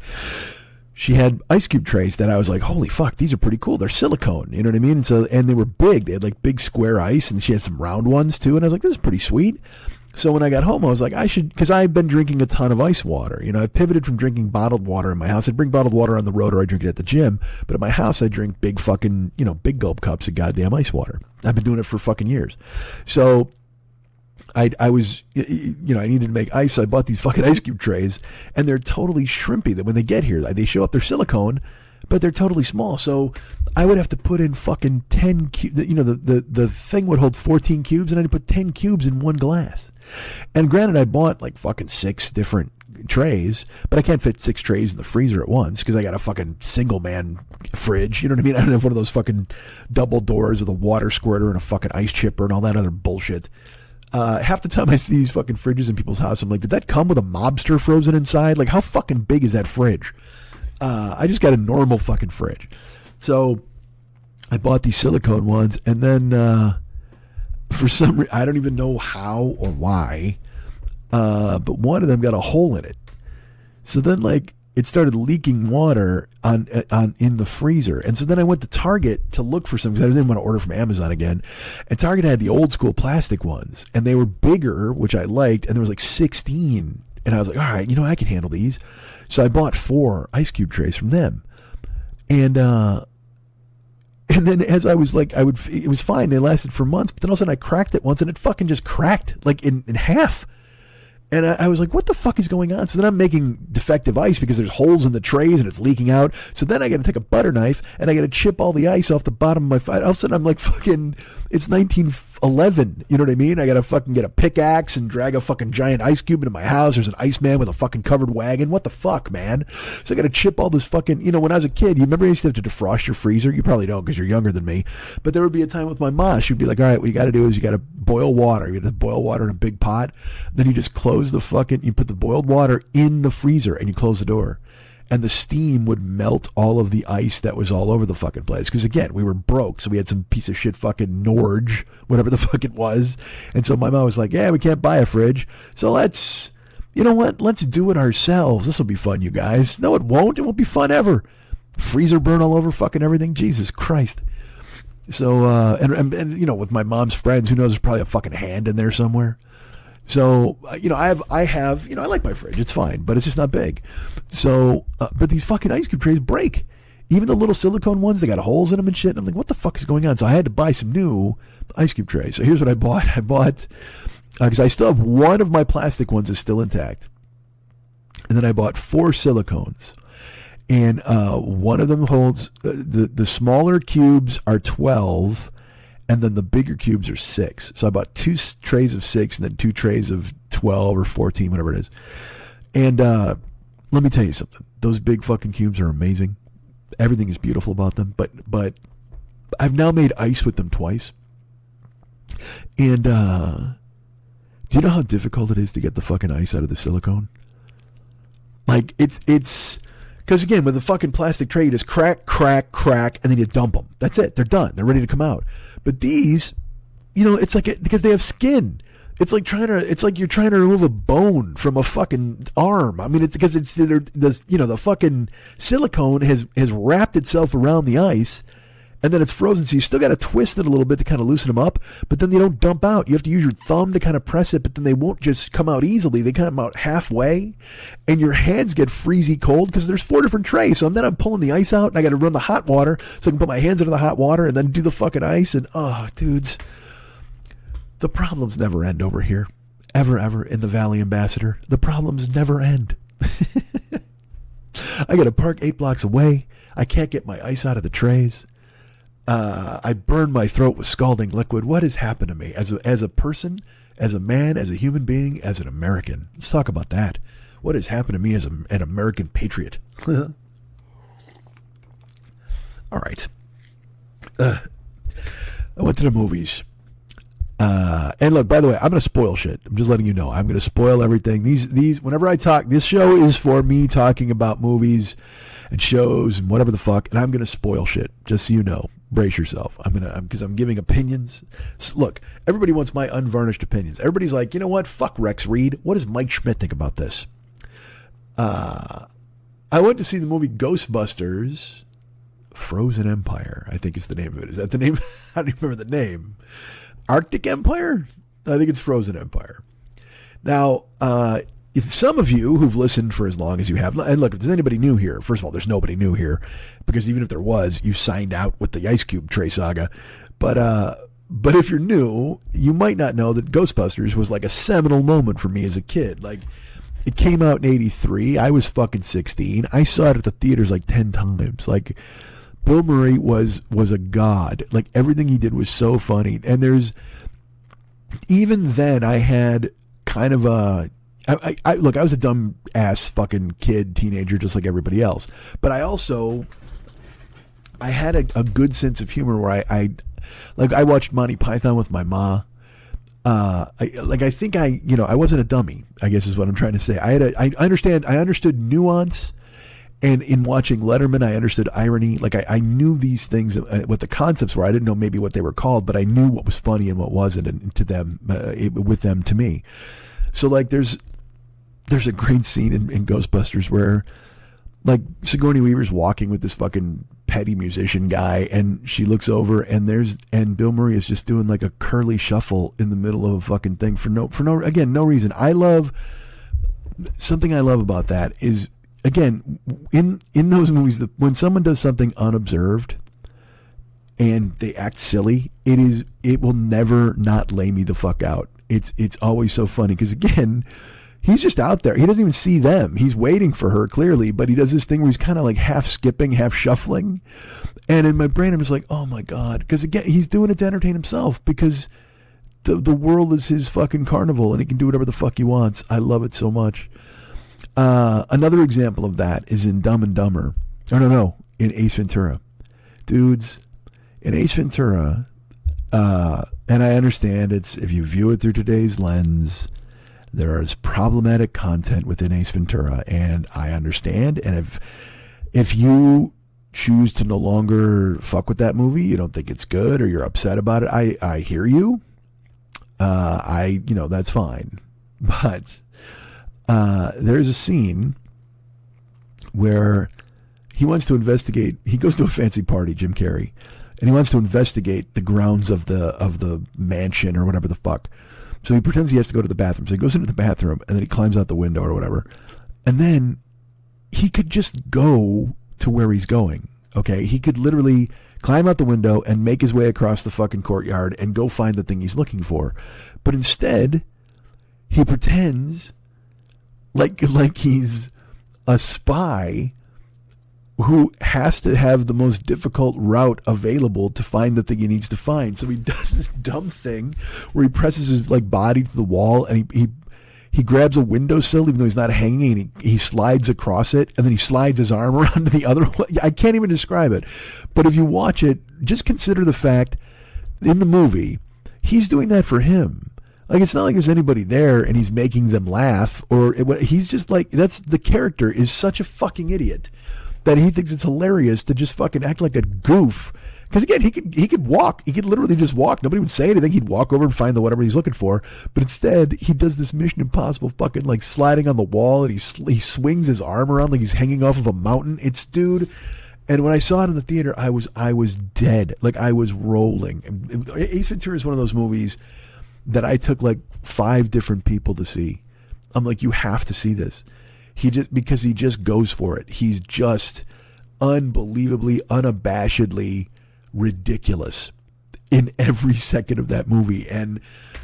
ice cube trays that I was like, holy fuck, these are pretty cool. They're silicone, you know what I mean? And they were big. They had like big square ice, and she had some round ones too, and I was like, this is pretty sweet. So when I got home, I was like, I should, because I've been drinking a ton of ice water. You know, I pivoted from drinking bottled water in my house. I'd bring bottled water on the road or I drink it at the gym. But at my house, I drink big fucking, big gulp cups of goddamn ice water. I've been doing it for fucking years. So I was, I needed to make ice. So I bought these fucking ice cube trays, and they're totally shrimpy. That when they get here, they show up, they're silicone, but they're totally small. So I would have to put in fucking 10 cubes. The thing would hold 14 cubes, and I had to put 10 cubes in one glass. And granted, I bought like fucking 6 different trays, but I can't fit 6 trays in the freezer at once because I got a fucking single man fridge. You know what I mean? I don't have one of those fucking double doors with a water squirter and a fucking ice chipper and all that other bullshit. Half the time I see these fucking fridges in people's house, I'm like, did that come with a mobster frozen inside? Like, how fucking big is that fridge? I just got a normal fucking fridge. So I bought these silicone ones, and then for some reason, I don't even know how or why, but one of them got a hole in it. So then, like, it started leaking water on in the freezer. And so then I went to Target to look for some, because I didn't want to order from Amazon again. And Target had the old school plastic ones, and they were bigger, which I liked, and there was like 16. And I was like, all right, I can handle these. So I bought 4 ice cube trays from them. And then as I was like, it was fine. They lasted for months, but then all of a sudden I cracked it once, and it fucking just cracked like in half. And I was like, what the fuck is going on? So then I'm making defective ice because there's holes in the trays and it's leaking out. So then I got to take a butter knife and I got to chip all the ice off the bottom of my fire. All of a sudden I'm like fucking, it's 1911. You know what I mean? I got to fucking get a pickaxe and drag a fucking giant ice cube into my house. There's an Iceman with a fucking covered wagon. What the fuck, man? So I got to chip all this fucking, when I was a kid, you remember you used to have to defrost your freezer? You probably don't because you're younger than me. But there would be a time with my mom. She'd be like, all right, what you got to do is you got to boil water. You got to boil water in a big pot. Then you just you put the boiled water in the freezer and you close the door, and the steam would melt all of the ice that was all over the fucking place. Because again, we were broke, so we had some piece of shit fucking Norge, whatever the fuck it was. And so my mom was like, yeah, we can't buy a fridge, so let's do it ourselves. This will be fun, you guys. No, it won't. It won't be fun ever. Freezer burn all over fucking everything. Jesus Christ. So and with my mom's friends, who knows, there's probably a fucking hand in there somewhere. So, I like my fridge. It's fine, but it's just not big. So, but these fucking ice cube trays break. Even the little silicone ones, they got holes in them and shit. And I'm like, what the fuck is going on? So I had to buy some new ice cube trays. So here's what I bought. I bought, because I still have one of my plastic ones is still intact. And then I bought 4 silicones. And one of them holds, the smaller cubes are 12, and then the bigger cubes are 6. So I bought 2 trays of 6 and then 2 trays of 12 or 14, whatever it is. And let me tell you something. Those big fucking cubes are amazing. Everything is beautiful about them. But I've now made ice with them twice. And do you know how difficult it is to get the fucking ice out of the silicone? Like, it's because again, with the fucking plastic tray, you just crack, and then you dump them. That's it. They're done. They're ready to come out. But these, it's like because they have skin. It's like you're trying to remove a bone from a fucking arm. I mean, it's because the fucking silicone has wrapped itself around the ice, and then it's frozen. So you still got to twist it a little bit to kind of loosen them up. But then they don't dump out. You have to use your thumb to kind of press it. But then they won't just come out easily. They come out halfway, and your hands get freezy cold because there's 4 different trays. So then I'm pulling the ice out, and I got to run the hot water so I can put my hands into the hot water and then do the fucking ice. And dudes, the problems never end over here, ever in the Valley Ambassador. The problems never end. I got to park 8 blocks away. I can't get my ice out of the trays. I burned my throat with scalding liquid. What has happened to me as a person, as a man, as a human being, as an American? Let's talk about that. What has happened to me as an American patriot? All right. I went to the movies. And look, by the way, I'm going to spoil shit. I'm just letting you know. I'm going to spoil everything. These, whenever I talk, this show is for me talking about movies and shows and whatever the fuck, and I'm going to spoil shit, just so you know. Brace yourself. Because I'm giving opinions. Look, everybody wants my unvarnished opinions. Everybody's like, you know what? Fuck Rex Reed. What does Mike Schmidt think about this? I went to see the movie Ghostbusters Frozen Empire, I think is the name of it. Is that the name? I don't even remember the name. Arctic Empire? I think it's Frozen Empire. Now, if some of you who've listened for as long as you have, and look, if there's anybody new here, first of all, there's nobody new here, because even if there was, you signed out with the Ice Cube Trey saga. But if you're new, you might not know that Ghostbusters was like a seminal moment for me as a kid. Like, it came out in '83. I was fucking 16. I saw it at the theaters like 10 times. Like, Bill Murray was a god. Like, everything he did was so funny. And even then, I had kind of look, I was a dumb ass fucking kid, teenager, just like everybody else. But I had a good sense of humor where I watched Monty Python with my ma. I wasn't a dummy, I guess is what I'm trying to say. I understood nuance, and in watching Letterman, I understood irony. Like, I knew these things, what the concepts were. I didn't know maybe what they were called, but I knew what was funny and what wasn't, and to them, with them to me. So, like, there's a great scene in Ghostbusters where, like, Sigourney Weaver's walking with this fucking petty musician guy, and she looks over, and Bill Murray is just doing like a curly shuffle in the middle of a fucking thing for no reason. Something I love about that is, again, in those movies, when someone does something unobserved and they act silly, it will never not lay me the fuck out. It's always so funny because, again, he's just out there. He doesn't even see them. He's waiting for her, clearly, but he does this thing where he's kind of like half skipping, half shuffling. And in my brain, I'm just like, oh my God. Because, again, he's doing it to entertain himself, because the world is his fucking carnival and he can do whatever the fuck he wants. I love it so much. Another example of that is in Dumb and Dumber. In Ace Ventura. Dudes, in Ace Ventura, and I understand if you view it through today's lens, there is problematic content within Ace Ventura, and I understand. And if you choose to no longer fuck with that movie, you don't think it's good, or you're upset about it, I hear you. That's fine. But there's a scene where he wants to investigate. He goes to a fancy party, Jim Carrey, and he wants to investigate the grounds of the mansion or whatever the fuck. So he pretends he has to go to the bathroom. So he goes into the bathroom, and then he climbs out the window or whatever. And then he could just go to where he's going. Okay, he could literally climb out the window and make his way across the fucking courtyard and go find the thing he's looking for. But instead, he pretends like he's a spy who has to have the most difficult route available to find the thing he needs to find. So he does this dumb thing where he presses his body to the wall, and he grabs a windowsill even though he's not hanging, and he slides across it, and then he slides his arm around to the other one. I can't even describe it. But if you watch it, just consider the fact in the movie, he's doing that for him. Like, it's not like there's anybody there and he's making them laugh, or he's just like, the character is such a fucking idiot that he thinks it's hilarious to just fucking act like a goof. Because, again, he could walk. He could literally just walk. Nobody would say anything. He'd walk over and find whatever he's looking for. But instead, he does this Mission Impossible fucking sliding on the wall, and he swings his arm around like he's hanging off of a mountain. Dude. And when I saw it in the theater, I was dead. Like, I was rolling. Ace Ventura is one of those movies that I took 5 different people to see. I'm like, you have to see this. Because he just goes for it. He's just unbelievably, unabashedly ridiculous in every second of that movie. And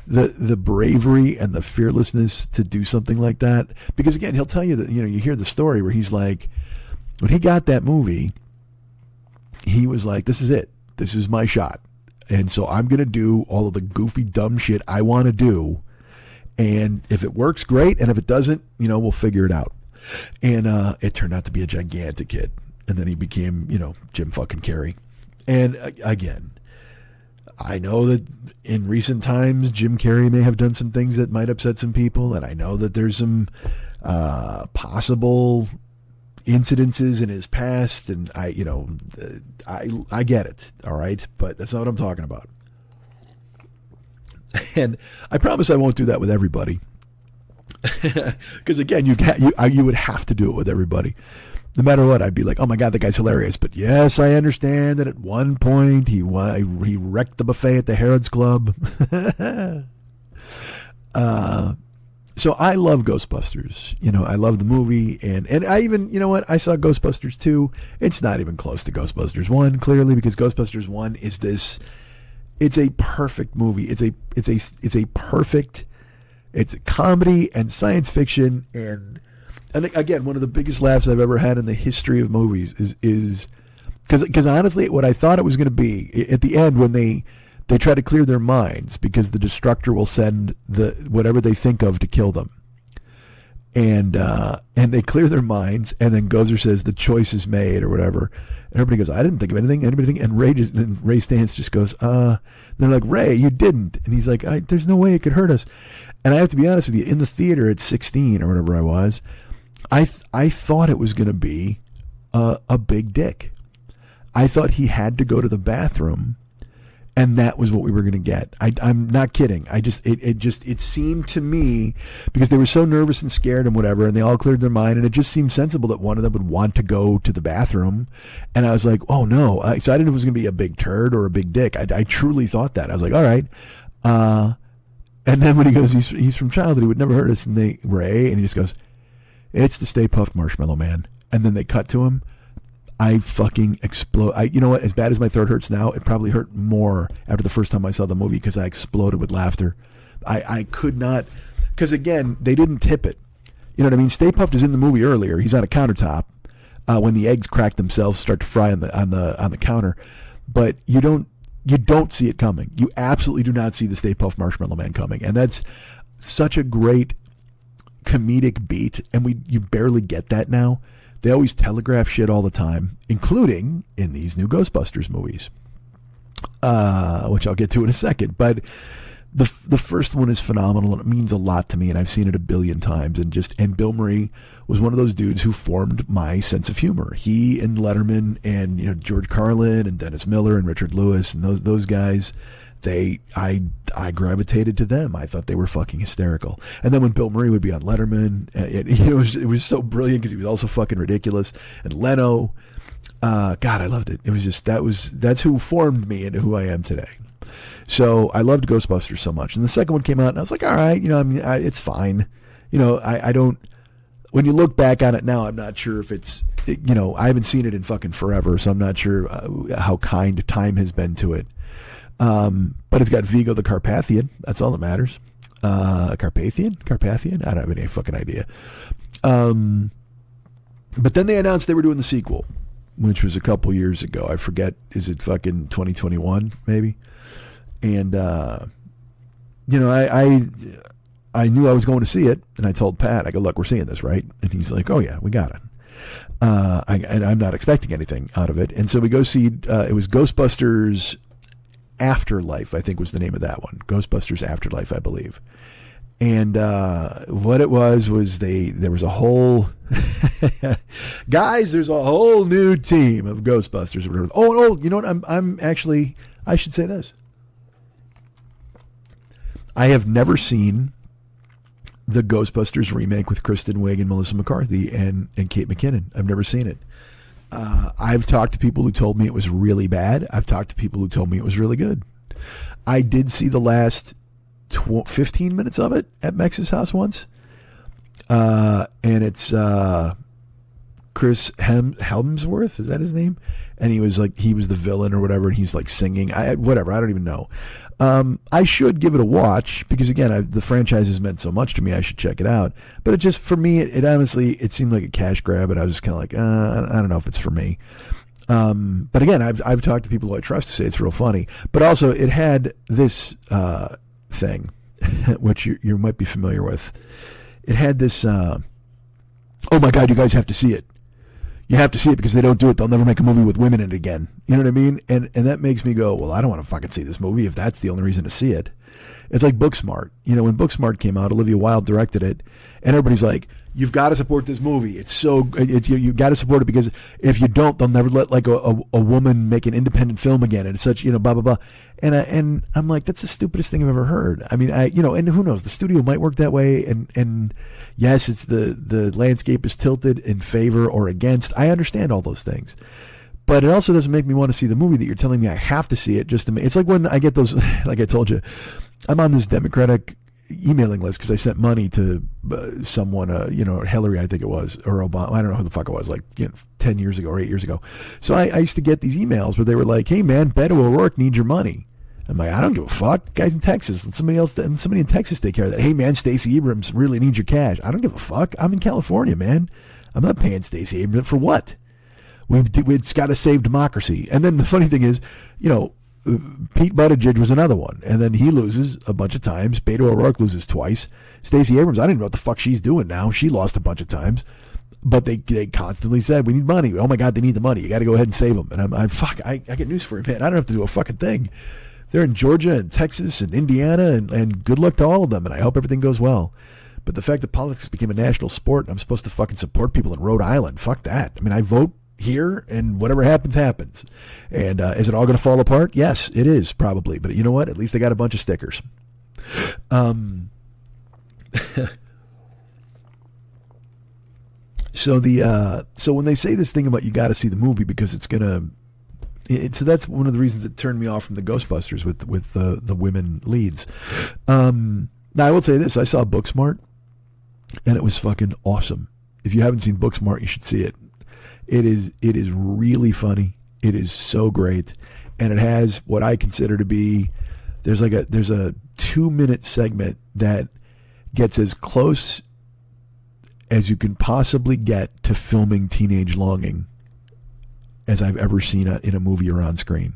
the bravery and the fearlessness to do something like that. Because, again, he'll tell you that, you hear the story where he's like, when he got that movie, he was like, this is it. This is my shot. And so I'm going to do all of the goofy, dumb shit I want to do. And if it works, great. And if it doesn't, we'll figure it out. And it turned out to be a gigantic hit. And then he became, Jim fucking Carrey. And again, I know that in recent times, Jim Carrey may have done some things that might upset some people. And I know that there's some possible incidences in his past. And I get it. All right. But that's not what I'm talking about. And I promise I won't do that with everybody. Because, again, you would have to do it with everybody. No matter what, I'd be like, oh my God, that guy's hilarious. But yes, I understand that at one point he wrecked the buffet at the Harrods Club. So I love Ghostbusters. I love the movie, and I even, I saw Ghostbusters 2. It's not even close to Ghostbusters 1, clearly, because Ghostbusters 1 is this. It's a perfect movie. It's a perfect. It's a comedy and science fiction, and again, one of the biggest laughs I've ever had in the history of movies is because honestly, what I thought it was going to be at the end when they try to clear their minds because the destructor will send whatever they think of to kill them. And they clear their minds, and then Gozer says the choice is made or whatever. And everybody goes, I didn't think of anything. Anybody think? And Ray Stantz just goes, they're like, Ray, you didn't. And he's like, there's no way it could hurt us. And I have to be honest with you, in the theater at 16 or whatever I was, I thought it was going to be a big dick. I thought he had to go to the bathroom, and that was what we were going to get. I'm not kidding. It seemed to me, because they were so nervous and scared and whatever, and they all cleared their mind, and it just seemed sensible that one of them would want to go to the bathroom. And I was like, oh no. So I didn't know if it was going to be a big turd or a big dick. I truly thought that. I was like, all right. And then when he goes, he's from childhood, he would never hurt us. And Ray, and he just goes, it's the Stay Puft Marshmallow Man. And then they cut to him. I fucking explode. You know what? As bad as my throat hurts now, it probably hurt more after the first time I saw the movie because I exploded with laughter. I could not, because again, they didn't tip it. You know what I mean? Stay Puft is in the movie earlier. He's on a countertop when the eggs crack themselves, start to fry on the counter, but you don't see it coming. You absolutely do not see the Stay Puft Marshmallow Man coming, and that's such a great comedic beat, and you barely get that now. They always telegraph shit all the time, including in these new Ghostbusters movies, which I'll get to in a second. But the first one is phenomenal, and it means a lot to me, and I've seen it a billion times. And Bill Murray was one of those dudes who formed my sense of humor. He and Letterman and George Carlin and Dennis Miller and Richard Lewis and those guys. I gravitated to them. I thought they were fucking hysterical. And then when Bill Murray would be on Letterman, it was so brilliant because he was also fucking ridiculous. And Leno, God, I loved it. It was just that's who formed me into who I am today. So I loved Ghostbusters so much. And the second one came out, and I was like, all right, it's fine. I don't. When you look back on it now, I'm not sure if it's. I haven't seen it in fucking forever, so I'm not sure how kind time has been to it. But it's got Vigo the Carpathian. That's all that matters. Carpathian? I don't have any fucking idea. But then they announced they were doing the sequel, which was a couple years ago. I forget. Is it fucking 2021 maybe? And, I knew I was going to see it, and I told Pat, I go, look, we're seeing this, right? And he's like, oh yeah, we got it. And I'm not expecting anything out of it. And so we go see, it was Ghostbusters Afterlife, I think was the name of that one. Ghostbusters Afterlife, I believe. And what it was there was a whole guys, there's a whole new team of Ghostbusters. Oh, you know what? I'm actually, I should say this. I have never seen the Ghostbusters remake with Kristen Wiig and Melissa McCarthy and Kate McKinnon. I've never seen it. I've talked to people who told me it was really bad. I've talked to people who told me it was really good. I did see the last 15 minutes of it at Mex's house once. And it's Chris Hemsworth, is that his name? And he was the villain or whatever, and he's like singing. Whatever, I don't even know. I should give it a watch because again, the franchise has meant so much to me. I should check it out. But it just, for me, it honestly, it seemed like a cash grab, and I was just kind of like, I don't know if it's for me. But again, I've talked to people who I trust to say it's real funny. But also, it had this thing, which you might be familiar with. It had this. Oh my God, you guys have to see it. You have to see it because they don't do it. They'll never make a movie with women in it again. You know what I mean? And that makes me go, well, I don't want to fucking see this movie if that's the only reason to see it. It's like Booksmart. When Booksmart came out, Olivia Wilde directed it, and everybody's like, you've got to support this movie. You've got to support it because if you don't, they'll never let like a woman make an independent film again. And it's such, blah, blah, blah. And I'm like, that's the stupidest thing I've ever heard. I mean, and who knows, the studio might work that way. And yes, it's the landscape is tilted in favor or against. I understand all those things. But it also doesn't make me want to see the movie that you're telling me I have to see it just to make. It's like when I get those, like I told you, I'm on this Democratic emailing list because I sent money to someone, Hillary, I think it was, or Obama. I don't know who the fuck it was, 10 years ago or 8 years ago. So I used to get these emails where they were like, "Hey man, Beto O'Rourke needs your money." I'm like, I don't give a fuck. Guys in Texas, let somebody in Texas take care of that. Hey man, Stacey Abrams really needs your cash. I don't give a fuck. I'm in California, man. I'm not paying Stacey Abrams for what? We've got to save democracy. And then the funny thing is, Pete Buttigieg was another one, and then he loses a bunch of times. Beto O'Rourke loses twice. Stacey Abrams, I don't even know what the fuck she's doing now. She lost a bunch of times, but they constantly said, "We need money. Oh my God, they need the money. You got to go ahead and save them." And I get news for you, man. I don't have to do a fucking thing. They're in Georgia and Texas and Indiana, and good luck to all of them. And I hope everything goes well. But the fact that politics became a national sport, and I'm supposed to fucking support people in Rhode Island, fuck that. I mean, I vote here, and whatever happens, happens. And is it all going to fall apart? Yes, it is, probably. But you know what? At least they got a bunch of stickers. So when they say this thing about you got to see the movie because it's going to... So that's one of the reasons that turned me off from the Ghostbusters with the women leads. Now, I will tell you this. I saw Booksmart, and it was fucking awesome. If you haven't seen Booksmart, you should see it. It is really funny. It is so great, and it has what I consider to be there's a 2-minute segment that gets as close as you can possibly get to filming Teenage Longing as I've ever seen in a movie or on screen.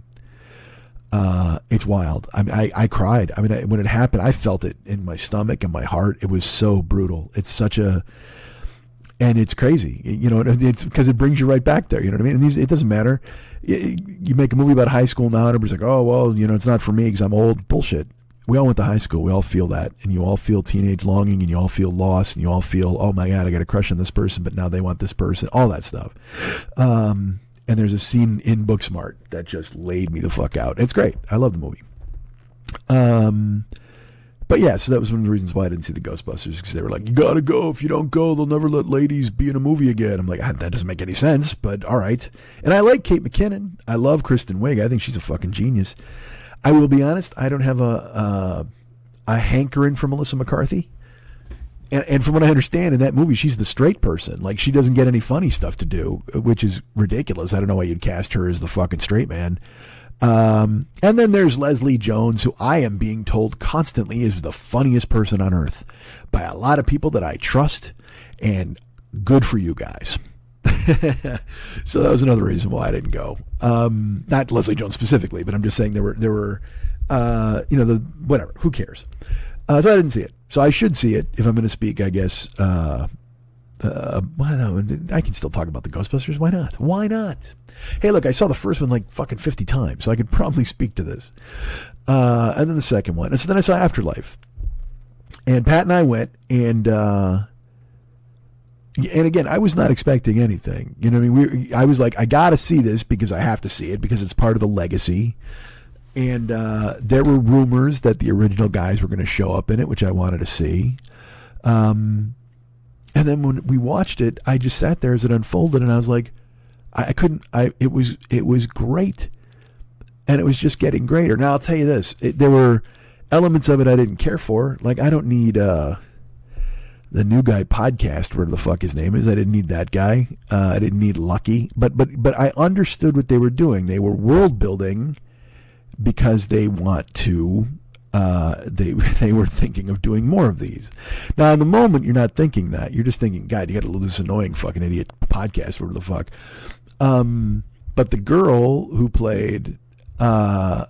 It's wild. I cried. When it happened, I felt it in my stomach and my heart. It was so brutal. And it's crazy, it's because it brings you right back there. You know what I mean? And it doesn't matter. You make a movie about high school now, and everybody's like, "Oh, well, it's not for me because I'm old." Bullshit. We all went to high school. We all feel that. And you all feel teenage longing, and you all feel lost, and you all feel, "Oh my God, I got a crush on this person, but now they want this person." All that stuff. And there's a scene in Booksmart that just laid me the fuck out. It's great. I love the movie. But yeah, so that was one of the reasons why I didn't see the Ghostbusters, because they were like, "You gotta go. If you don't go, they'll never let ladies be in a movie again." I'm like, that doesn't make any sense, but all right. And I like Kate McKinnon. I love Kristen Wiig. I think she's a fucking genius. I will be honest, I don't have a hankering for Melissa McCarthy. And from what I understand, in that movie, she's the straight person. Like, she doesn't get any funny stuff to do, which is ridiculous. I don't know why you'd cast her as the fucking straight man. And then there's Leslie Jones, who I am being told constantly is the funniest person on earth by a lot of people that I trust, and good for you guys. So that was another reason why I didn't go. Not Leslie Jones specifically, but I'm just saying there were whatever, who cares? So I didn't see it. So I should see it if I'm going to speak, I guess. Well, no, I can still talk about the Ghostbusters. Why not? Why not? Hey, look, I saw the first one like fucking 50 times, so I could probably speak to this. And then the second one. And so then I saw Afterlife. And Pat and I went, and again, I was not expecting anything. You know what I mean? I was like, I got to see this because I have to see it because it's part of the legacy. And there were rumors that the original guys were going to show up in it, which I wanted to see. And then when we watched it, I just sat there as it unfolded, and I was like, it was great. And it was just getting greater. Now, I'll tell you this. There were elements of it I didn't care for. Like, I don't need the New Guy podcast, whatever the fuck his name is. I didn't need that guy. I didn't need Lucky. But I understood what they were doing. They were world building because they want to. They were thinking of doing more of these. Now, in the moment, you're not thinking that. You're just thinking, God, you got to do this annoying fucking idiot podcast, whatever the fuck. But the girl who played Harold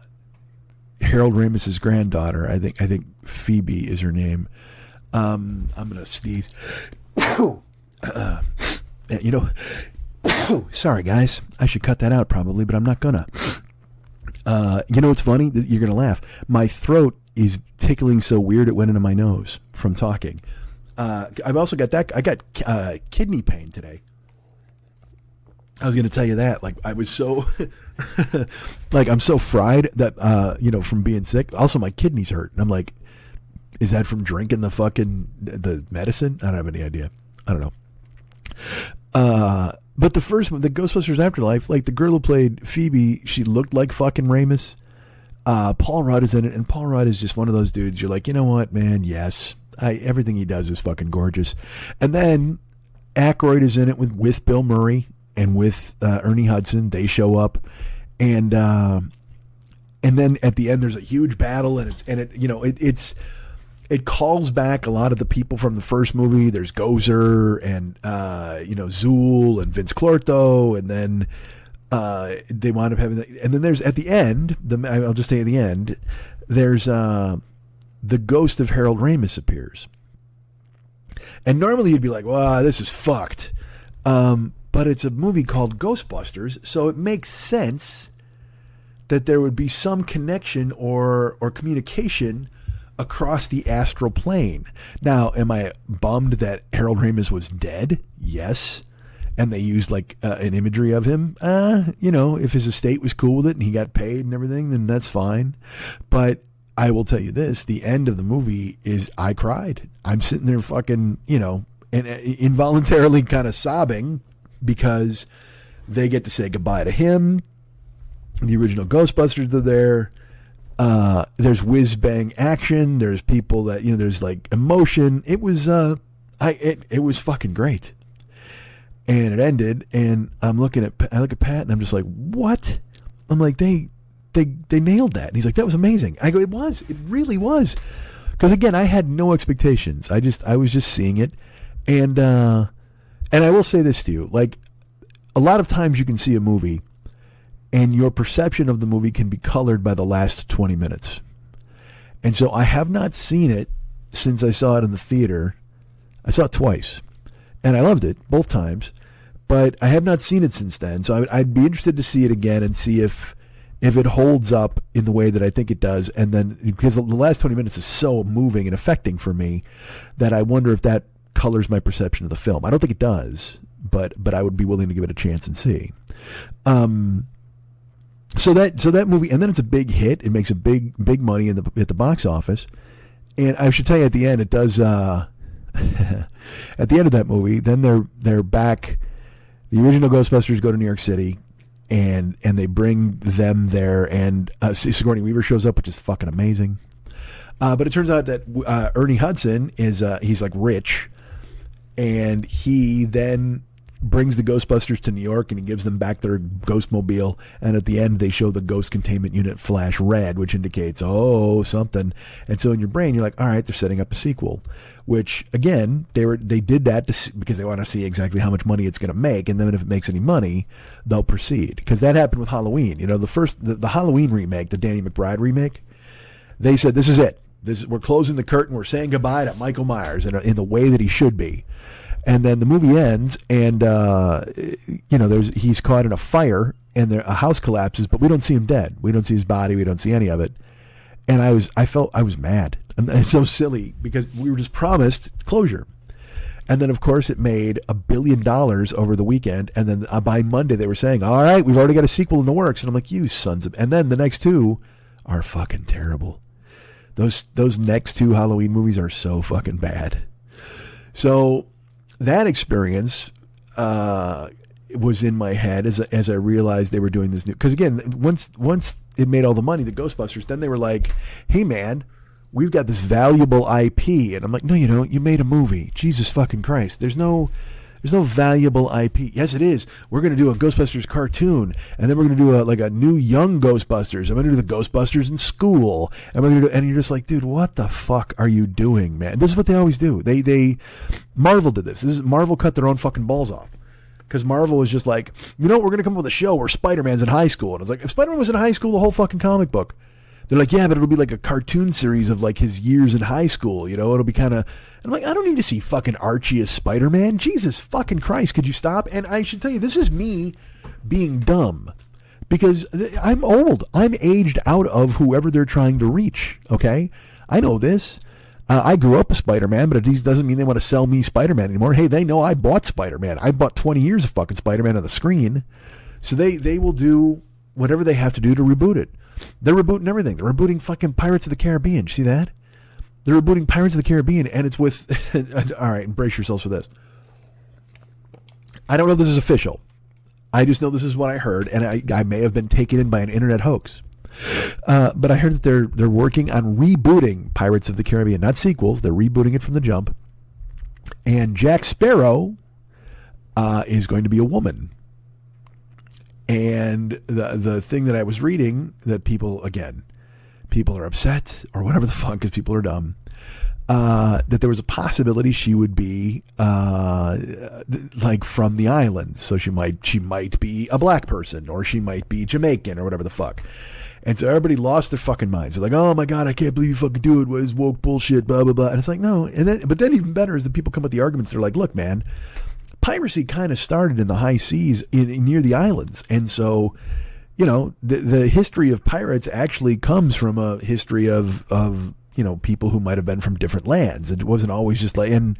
Ramis's granddaughter, I think Phoebe is her name. I'm gonna sneeze. Sorry guys, I should cut that out probably, but I'm not gonna. You know what's funny? You're gonna laugh. My throat is tickling so weird it went into my nose from talking. I've also got that. I got kidney pain today. I was going to tell you that. Like, I was so, like, I'm so fried that, from being sick. Also, my kidneys hurt. And I'm like, is that from drinking the medicine? I don't have any idea. I don't know. But the first one, the Ghostbusters Afterlife, like, the girl who played Phoebe, she looked like fucking Ramis. Paul Rudd is in it, and Paul Rudd is just one of those dudes. You're like, you know what, man? Yes, everything he does is fucking gorgeous. And then Aykroyd is in it with Bill Murray and with Ernie Hudson. They show up, and then at the end there's a huge battle, and it calls back a lot of the people from the first movie. There's Gozer and Zool and Vince Clortho, and then they wind up having and then there's at the end, I'll just say at the end, there's the ghost of Harold Ramis appears. And normally you'd be like, wow, this is fucked. But it's a movie called Ghostbusters, so it makes sense that there would be some connection or communication across the astral plane. Now, am I bummed that Harold Ramis was dead? Yes. And they used like an imagery of him. If his estate was cool with it and he got paid and everything, then that's fine. But I will tell you this, the end of the movie is I cried. I'm sitting there fucking, and involuntarily kind of sobbing because they get to say goodbye to him. The original Ghostbusters are there. There's whiz bang action. There's people that, there's like emotion. It was, it was fucking great. And it ended, and I look at Pat, and I'm just like, what? I'm like, they nailed that. And he's like, that was amazing. I go, it really was. Because again, I had no expectations. I was just seeing it. And I will say this to you, like, a lot of times you can see a movie and your perception of the movie can be colored by the last 20 minutes. And so I have not seen it since I saw it in the theater. I saw it twice. And I loved it both times, but I have not seen it since then. So I'd be interested to see it again and see if it holds up in the way that I think it does. And then, because the last 20 minutes is so moving and affecting for me that I wonder if that colors my perception of the film. I don't think it does, but I would be willing to give it a chance and see. So that movie, and then it's a big hit. It makes a big money at the box office. And I should tell you, at the end, it does. At the end of that movie, then they're back. The original Ghostbusters go to New York City, and they bring them there, and Sigourney Weaver shows up, which is fucking amazing. But it turns out that Ernie Hudson is he's like rich, and he then brings the Ghostbusters to New York, and he gives them back their Ghostmobile, and at the end they show the Ghost Containment Unit flash red, which indicates something. And so in your brain you're like, all right, they're setting up a sequel, which again they did that because they want to see exactly how much money it's going to make, and then if it makes any money they'll proceed, because that happened with Halloween. The Halloween remake, the Danny McBride remake, they said this is it, we're closing the curtain, we're saying goodbye to Michael Myers in the way that he should be. And then the movie ends, and he's caught in a fire, and a house collapses, but we don't see him dead. We don't see his body. We don't see any of it. And I was mad. It's so silly because we were just promised closure. And then, of course, it made $1 billion over the weekend. And then by Monday, they were saying, all right, we've already got a sequel in the works. And I'm like, you sons of... And then the next two are fucking terrible. Those next two Halloween movies are so fucking bad. So that experience was in my head as I realized they were doing this new... Because again, once it made all the money, the Ghostbusters, then they were like, hey, man, we've got this valuable IP. And I'm like, no, you don't. You made a movie. Jesus fucking Christ. There's no valuable IP. Yes, it is. We're going to do a Ghostbusters cartoon, and then we're going to do a new young Ghostbusters. I'm going to do the Ghostbusters in school. And you're just like, dude, what the fuck are you doing, man? This is what they always do. Marvel did this. Marvel cut their own fucking balls off. Because Marvel was just like, we're going to come up with a show where Spider-Man's in high school. And I was like, if Spider-Man was in high school, the whole fucking comic book. They're like, yeah, but it'll be like a cartoon series of like his years in high school. It'll be kind of... I'm like, I don't need to see fucking Archie as Spider-Man. Jesus fucking Christ, could you stop? And I should tell you, this is me being dumb. Because I'm old. I'm aged out of whoever they're trying to reach, okay? I know this. I grew up a Spider-Man, but it doesn't mean they want to sell me Spider-Man anymore. Hey, they know I bought Spider-Man. I bought 20 years of fucking Spider-Man on the screen. So they will do whatever they have to do to reboot it. They're rebooting everything. They're rebooting fucking Pirates of the Caribbean. You see that? They're rebooting Pirates of the Caribbean, and it's with... All right, brace yourselves for this. I don't know if this is official. I just know this is what I heard, and I may have been taken in by an internet hoax. But I heard that they're working on rebooting Pirates of the Caribbean, not sequels. They're rebooting it from the jump. And Jack Sparrow is going to be a woman. And the thing that I was reading, that people are upset or whatever the fuck because people are dumb, that there was a possibility she would be like from the islands. So she might be a black person, or she might be Jamaican or whatever the fuck. And so everybody lost their fucking minds. They're like, oh my God, I can't believe you fucking do it. What is woke bullshit, blah, blah, blah. And it's like, no. But then even better is that people come with the arguments. They're like, look, man, piracy kind of started in the high seas near the islands. And so, the history of pirates actually comes from a history of people who might have been from different lands. It wasn't always just like, and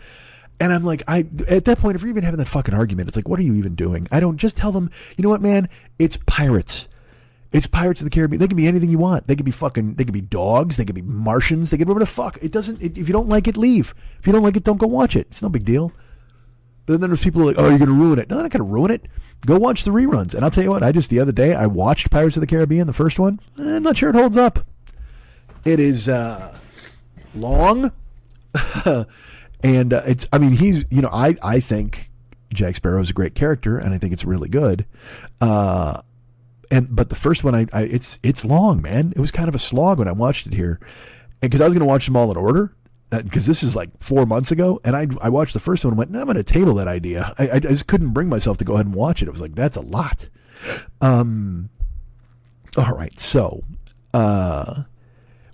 I'm like, at that point, if you're even having that fucking argument, it's like, what are you even doing? I don't just tell them, you know what, man, it's pirates. It's Pirates of the Caribbean. They can be anything you want. They could be dogs. They could be Martians. They could be whatever the fuck. If you don't like it, leave. If you don't like it, don't go watch it. It's no big deal. But then there's people who are like, oh, you're going to ruin it. No, I'm not going to ruin it. Go watch the reruns. And I'll tell you what, the other day, I watched Pirates of the Caribbean, the first one. I'm not sure it holds up. It is long. And I think Jack Sparrow is a great character, and I think it's really good. But the first one, it's long, man. It was kind of a slog when I watched it here, and because I was going to watch them all in order, because this is like 4 months ago, and I watched the first one and went, no, I'm going to table that idea. I just couldn't bring myself to go ahead and watch it. I was like, that's a lot. All right, so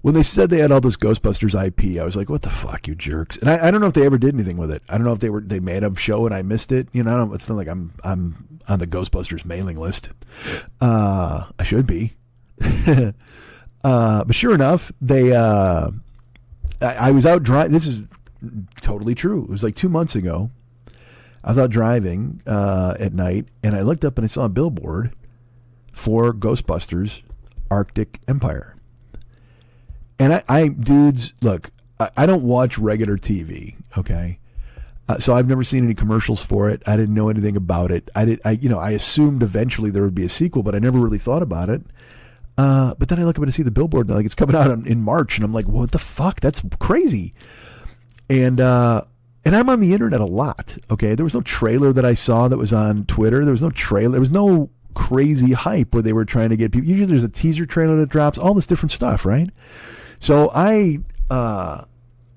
when they said they had all this Ghostbusters IP, I was like, what the fuck, you jerks? And I don't know if they ever did anything with it. I don't know if they made a show and I missed it. It's not like I'm on the Ghostbusters mailing list. I should be. But sure enough, I was out driving. This is totally true. It was like 2 months ago. I was out driving at night, and I looked up and I saw a billboard for Ghostbusters Arctic Empire. And dudes, look, I don't watch regular TV, okay? So I've never seen any commercials for it. I didn't know anything about it. I assumed eventually there would be a sequel, but I never really thought about it. But then I look up and see the billboard, and it's coming out in March, and I'm like, what the fuck? That's crazy. And I'm on the internet a lot, okay? There was no trailer that I saw that was on Twitter. There was no trailer. There was no crazy hype where they were trying to get people. Usually there's a teaser trailer that drops, all this different stuff, right? So I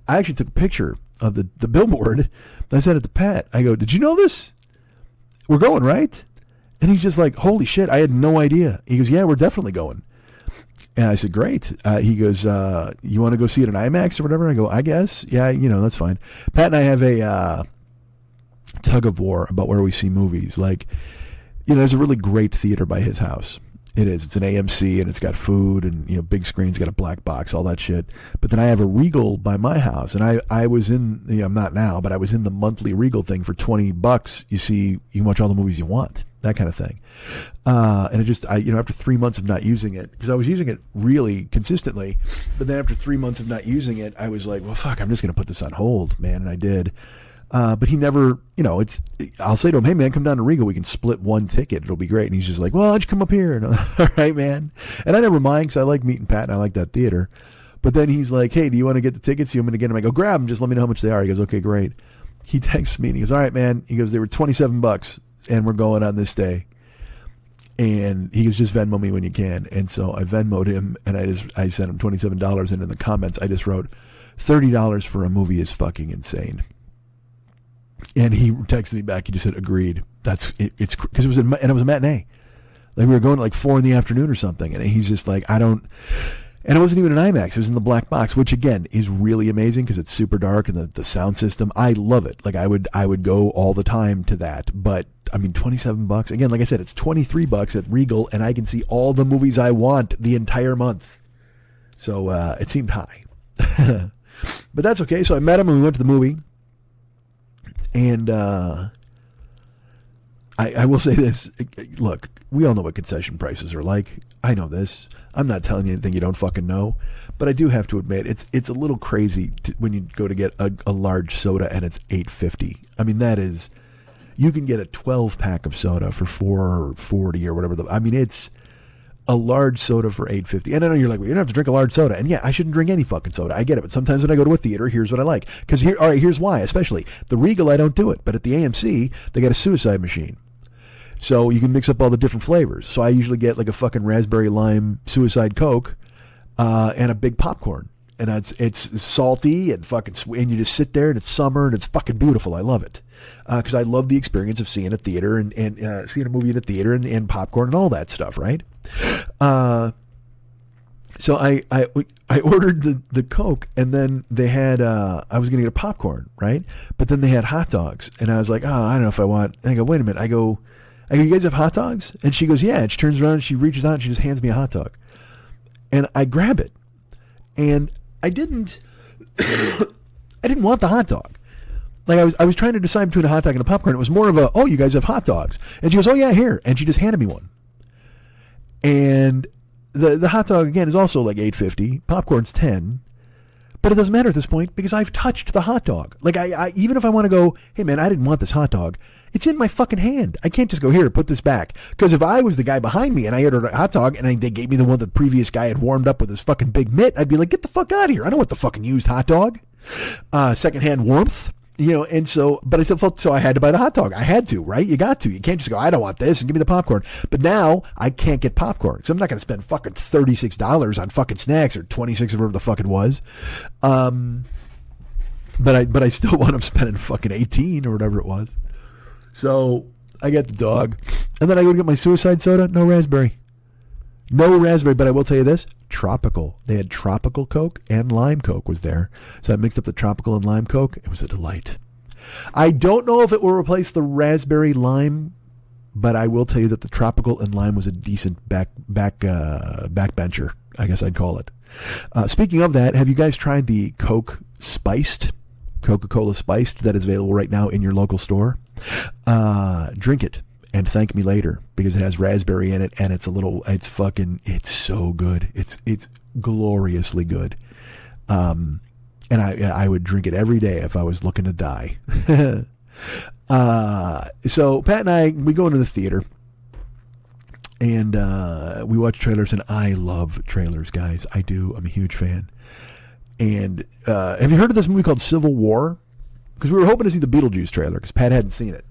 actually took a picture of the billboard. I sent it to Pat. I go, did you know this? We're going, right? And he's just like, holy shit, I had no idea. He goes, yeah, we're definitely going. And I said, great. He goes, you want to go see it in IMAX or whatever? I go, I guess. Yeah, that's fine. Pat and I have a tug of war about where we see movies. Like, there's a really great theater by his house. It is. It's an AMC, and it's got food and, big screens, got a black box, all that shit. But then I have a Regal by my house, and I was in, I'm not now, but I was in the monthly Regal thing for $20. You can watch all the movies you want, that kind of thing. And it just, after 3 months of not using it, because I was using it really consistently, but then after 3 months of not using it, I was like, well, fuck, I'm just going to put this on hold, man, and I did. But he never, I'll say to him, hey, man, come down to Regal. We can split one ticket. It'll be great. And he's just like, well, why don't you come up here? And all right, man. And I never mind because I like meeting Pat and I like that theater. But then he's like, hey, do you want to get the tickets? You want me to get them? I go, grab them. Just let me know how much they are. He goes, okay, great. He texts me and he goes, all right, man. He goes, they were $27 and we're going on this day. And he goes, just Venmo me when you can. And so I Venmo'd him and I sent him $27. And in the comments, I just wrote, $30 for a movie is fucking insane. And he texted me back. He just said, agreed. It's because it was a matinee. Like we were going at like 4 p.m. or something. And he's just like, and it wasn't even an IMAX. It was in the black box, which again is really amazing because it's super dark and the sound system. I love it. Like I would go all the time to that. But I mean, $27 again, like I said, it's $23 at Regal and I can see all the movies I want the entire month. So, it seemed high, but that's okay. So I met him and we went to the movie. And I will say this. Look, we all know what concession prices are like. I know this. I'm not telling you anything you don't fucking know. But I do have to admit, it's a little crazy when you go to get a large soda and it's $8.50. I mean, that is... You can get a 12-pack of soda for $4.40 or whatever. a large soda for $8.50. And I know you're like, well, you don't have to drink a large soda. And yeah, I shouldn't drink any fucking soda. I get it. But sometimes when I go to a theater, here's what I like. Because here's why. Especially the Regal, I don't do it. But at the AMC, they got a suicide machine. So you can mix up all the different flavors. So I usually get like a fucking raspberry lime suicide Coke and a big popcorn. And it's salty and fucking sweet. And you just sit there and it's summer and it's fucking beautiful. I love it. Because I love the experience of seeing a theater and seeing a movie in a theater and popcorn and all that stuff, right? So I ordered the Coke, and then they had I was gonna get a popcorn, right? But then they had hot dogs, and I was like, oh, I don't know if I want. And I go, wait a minute. I go, you guys have hot dogs? And she goes, yeah. And she turns around and she reaches out and she just hands me a hot dog, and I grab it, and I didn't want the hot dog. Like I was trying to decide between a hot dog and a popcorn. It was more of a, oh, you guys have hot dogs. And she goes, oh yeah, here. And she just handed me one. And the hot dog again is also like $8.50. Popcorn's $10. But it doesn't matter at this point because I've touched the hot dog. Like I even if I want to go, hey man, I didn't want this hot dog. It's in my fucking hand. I can't just go here, put this back. Because if I was the guy behind me and I ordered a hot dog and they gave me the one that the previous guy had warmed up with his fucking big mitt, I'd be like, get the fuck out of here. I don't want the fucking used hot dog. Secondhand warmth. And so, but I still felt, so I had to buy the hot dog. I had to, right? You got to. You can't just go, I don't want this and give me the popcorn. But now I can't get popcorn because I'm not going to spend fucking $36 on fucking snacks or 26 or whatever the fuck it was. But I still want them spending fucking 18 or whatever it was. So I get the dog and then I go to get my suicide soda. No raspberry, but I will tell you this. Tropical. They had tropical Coke and lime Coke was there. So I mixed up the tropical and lime Coke. It was a delight. I don't know if it will replace the raspberry lime, but I will tell you that the tropical and lime was a decent backbencher, I guess I'd call it. Speaking of that, have you guys tried the Coke Spiced? Coca-Cola Spiced that is available right now in your local store? Drink it. And thank me later because it has raspberry in it and it's so good. It's gloriously good. And I would drink it every day if I was looking to die. So Pat and I, we go into the theater and we watch trailers, and I love trailers, guys. I do. I'm a huge fan. And have you heard of this movie called Civil War? Because we were hoping to see the Beetlejuice trailer because Pat hadn't seen it.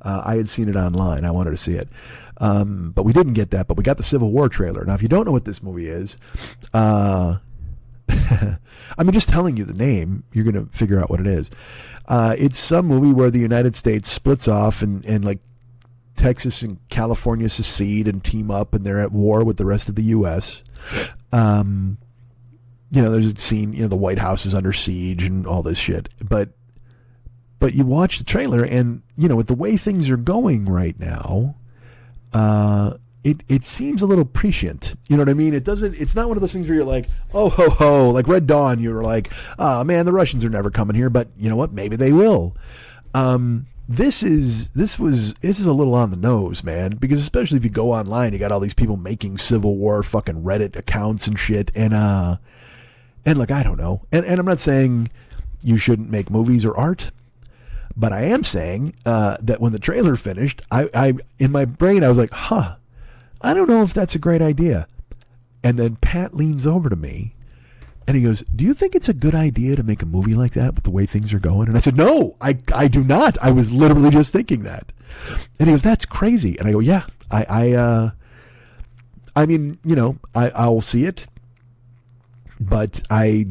I had seen it online. I wanted to see it. But we didn't get that, but we got the Civil War trailer. Now, if you don't know what this movie is, I mean, just telling you the name, you're going to figure out what it is. It's some movie where the United States splits off and like Texas and California secede and team up and they're at war with the rest of the U.S. There's a scene, the White House is under siege and all this shit. But you watch the trailer and, with the way things are going right now, it seems a little prescient. You know what I mean? It's not one of those things where you're like, oh, ho, ho, like Red Dawn. You were like, oh man, the Russians are never coming here, but you know what? Maybe they will. This is a little on the nose, man, because especially if you go online, you got all these people making Civil War fucking Reddit accounts and shit. And like, I don't know. And I'm not saying you shouldn't make movies or art. But I am saying that when the trailer finished, I in my brain, I was like, I don't know if that's a great idea. And then Pat leans over to me and he goes, do you think it's a good idea to make a movie like that with the way things are going? And I said, no, I do not. I was literally just thinking that. And he goes, that's crazy. And I go, yeah, I mean, I'll see it, but I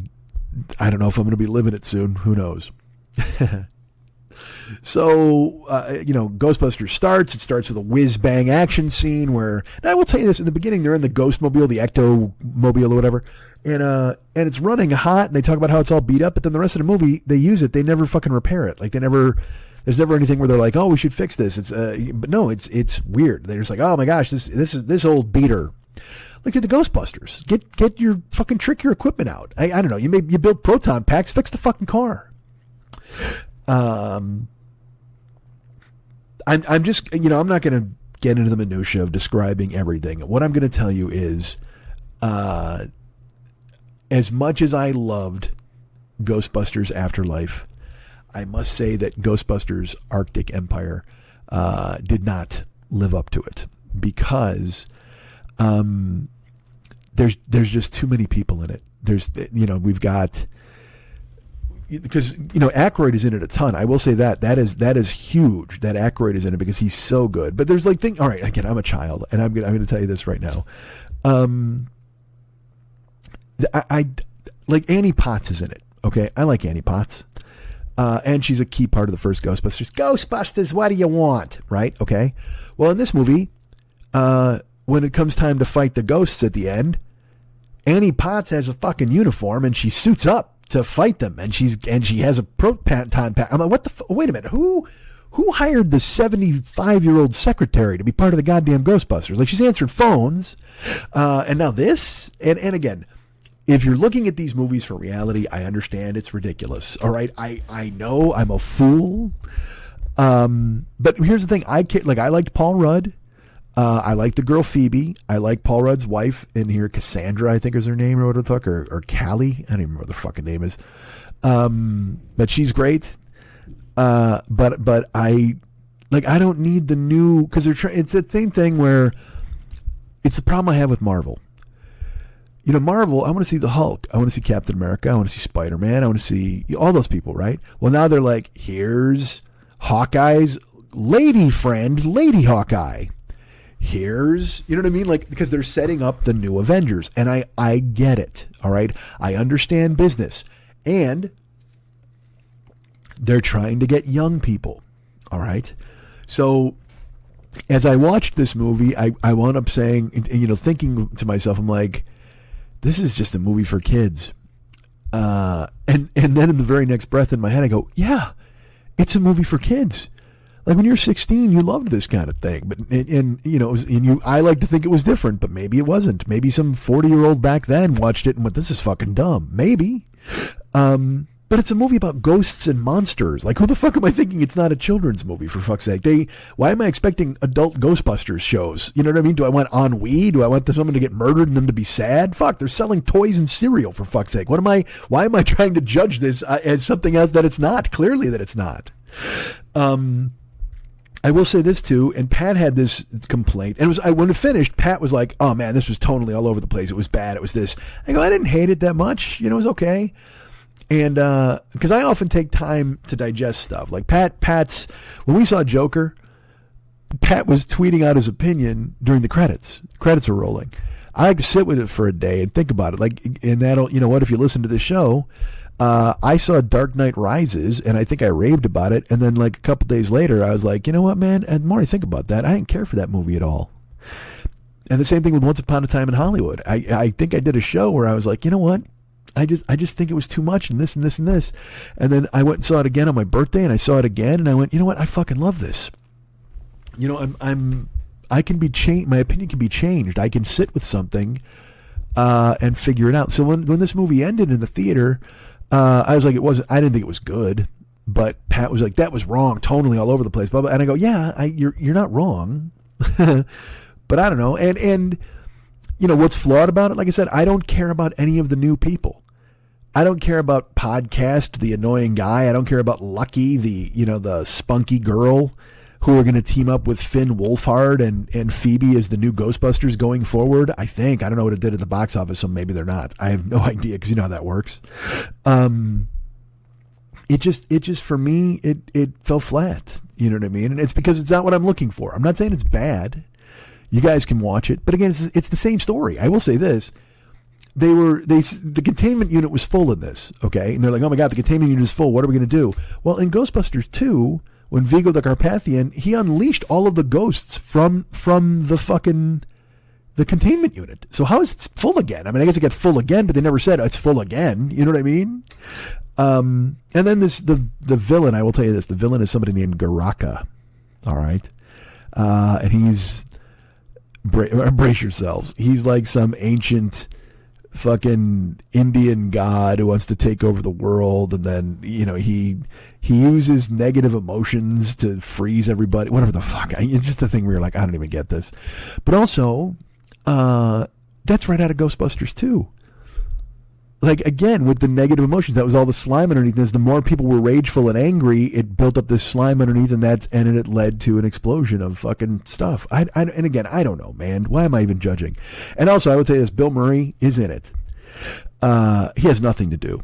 don't know if I'm going to be living it soon. Who knows? So, Ghostbusters starts. It starts with a whiz-bang action scene where, now I will tell you this, in the beginning, they're in the Ghostmobile, the Ectomobile or whatever, and it's running hot, and they talk about how it's all beat up, but then the rest of the movie, they use it. They never fucking repair it. Like, there's never anything where they're like, oh, we should fix this. But no, it's weird. They're just like, oh my gosh, this old beater. Look at the Ghostbusters. Get your fucking trick your equipment out. I don't know. You build proton packs, fix the fucking car. I'm just, I'm not going to get into the minutia of describing everything. What I'm going to tell you is, as much as I loved Ghostbusters Afterlife, I must say that Ghostbusters Arctic Empire did not live up to it because There's just too many people in it. We've got, because Aykroyd is in it a ton. I will say that is huge. That Aykroyd is in it because he's so good. But there's like all right, again, I'm a child, and I'm going to tell you this right now. I like Annie Potts is in it. Okay, I like Annie Potts, and she's a key part of the first Ghostbusters. Ghostbusters, what do you want? Right? Okay. Well, in this movie, when it comes time to fight the ghosts at the end, Annie Potts has a fucking uniform and she suits up to fight them, and she has a proton pack. I'm like, what the? Wait a minute, who hired the 75-year-old secretary to be part of the goddamn Ghostbusters? Like, she's answered phones, and now this, and again, if you're looking at these movies for reality, I understand it's ridiculous. All right, I know I'm a fool, but here's the thing: I liked Paul Rudd. I like the girl Phoebe. I like Paul Rudd's wife in here, Cassandra, I think is her name, or what the fuck, or Callie. I don't even remember what the fucking name is. But she's great. But I don't need the new, because it's the same thing where it's the problem I have with Marvel. Marvel, I want to see the Hulk. I want to see Captain America. I want to see Spider-Man. I want to see all those people, right? Well, now they're like, here's Hawkeye's lady friend, Lady Hawkeye. Here's, you know what I mean? Like, because they're setting up the new Avengers, and I get it. All right. I understand business, and they're trying to get young people. All right. So as I watched this movie, I wound up saying, thinking to myself, I'm like, this is just a movie for kids. And then in the very next breath in my head, I go, yeah, it's a movie for kids. Like, when you're 16, you loved this kind of thing, but I like to think it was different, but maybe it wasn't. Maybe some 40-year-old back then watched it and went, "This is fucking dumb." Maybe, but it's a movie about ghosts and monsters. Like, who the fuck am I thinking it's not a children's movie, for fuck's sake? Why am I expecting adult Ghostbusters shows? You know what I mean? Do I want ennui? Do I want someone to get murdered and them to be sad? Fuck, they're selling toys and cereal, for fuck's sake. Why am I trying to judge this as something else that it's not? Clearly that it's not. I will say this too, and Pat had this complaint, and when it finished, Pat was like, "Oh man, this was totally all over the place. It was bad. It was this." I go, "I didn't hate it that much. It was okay." And because I often take time to digest stuff. Like Pat's when we saw Joker, Pat was tweeting out his opinion during the credits. Credits are rolling. I like to sit with it for a day and think about it. Like, and that'll, what, if you listen to this show. I saw Dark Knight Rises, and I think I raved about it. And then, like, a couple days later, I was like, you know what, man? And the more I think about that, I didn't care for that movie at all. And the same thing with Once Upon a Time in Hollywood. I think I did a show where I was like, you know what? I just think it was too much, and this and this and this. And then I went and saw it again on my birthday, and I saw it again, and I went, you know what? I fucking love this. I can be changed. My opinion can be changed. I can sit with something and figure it out. So when this movie ended in the theater, I was like, I didn't think it was good, but Pat was like, that was wrong, tonally all over the place, blah, blah. And I go, yeah, you're not wrong, but I don't know. And what's flawed about it? Like I said, I don't care about any of the new people. I don't care about Podcast, the annoying guy. I don't care about Lucky, the spunky girl who are going to team up with Finn Wolfhard and Phoebe as the new Ghostbusters going forward. I don't know what it did at the box office, so maybe they're not. I have no idea, because you know how that works. It just for me, it fell flat. You know what I mean? And it's because it's not what I'm looking for. I'm not saying it's bad. You guys can watch it, but again, it's the same story. I will say this: the containment unit was full in this, okay? And they're like, oh my god, the containment unit is full. What are we going to do? Well, in Ghostbusters 2. When Vigo the Carpathian, he unleashed all of the ghosts from the containment unit. So how is it full again? I mean, I guess it got full again, but they never said it's full again. You know what I mean? And then the villain, I will tell you this, the villain is somebody named Garaka. All right. And he's, brace yourselves. He's like some ancient fucking Indian god who wants to take over the world, and then he uses negative emotions to freeze everybody, whatever the fuck. It's just a thing where you're like, I don't even get this. But also, that's right out of Ghostbusters 2. like, again, with the negative emotions, that was all the slime underneath this. The more people were rageful and angry, it built up this slime underneath, and it led to an explosion of fucking stuff. And again, I don't know, man. Why am I even judging? And also, I would tell you this, Bill Murray is in it. He has nothing to do.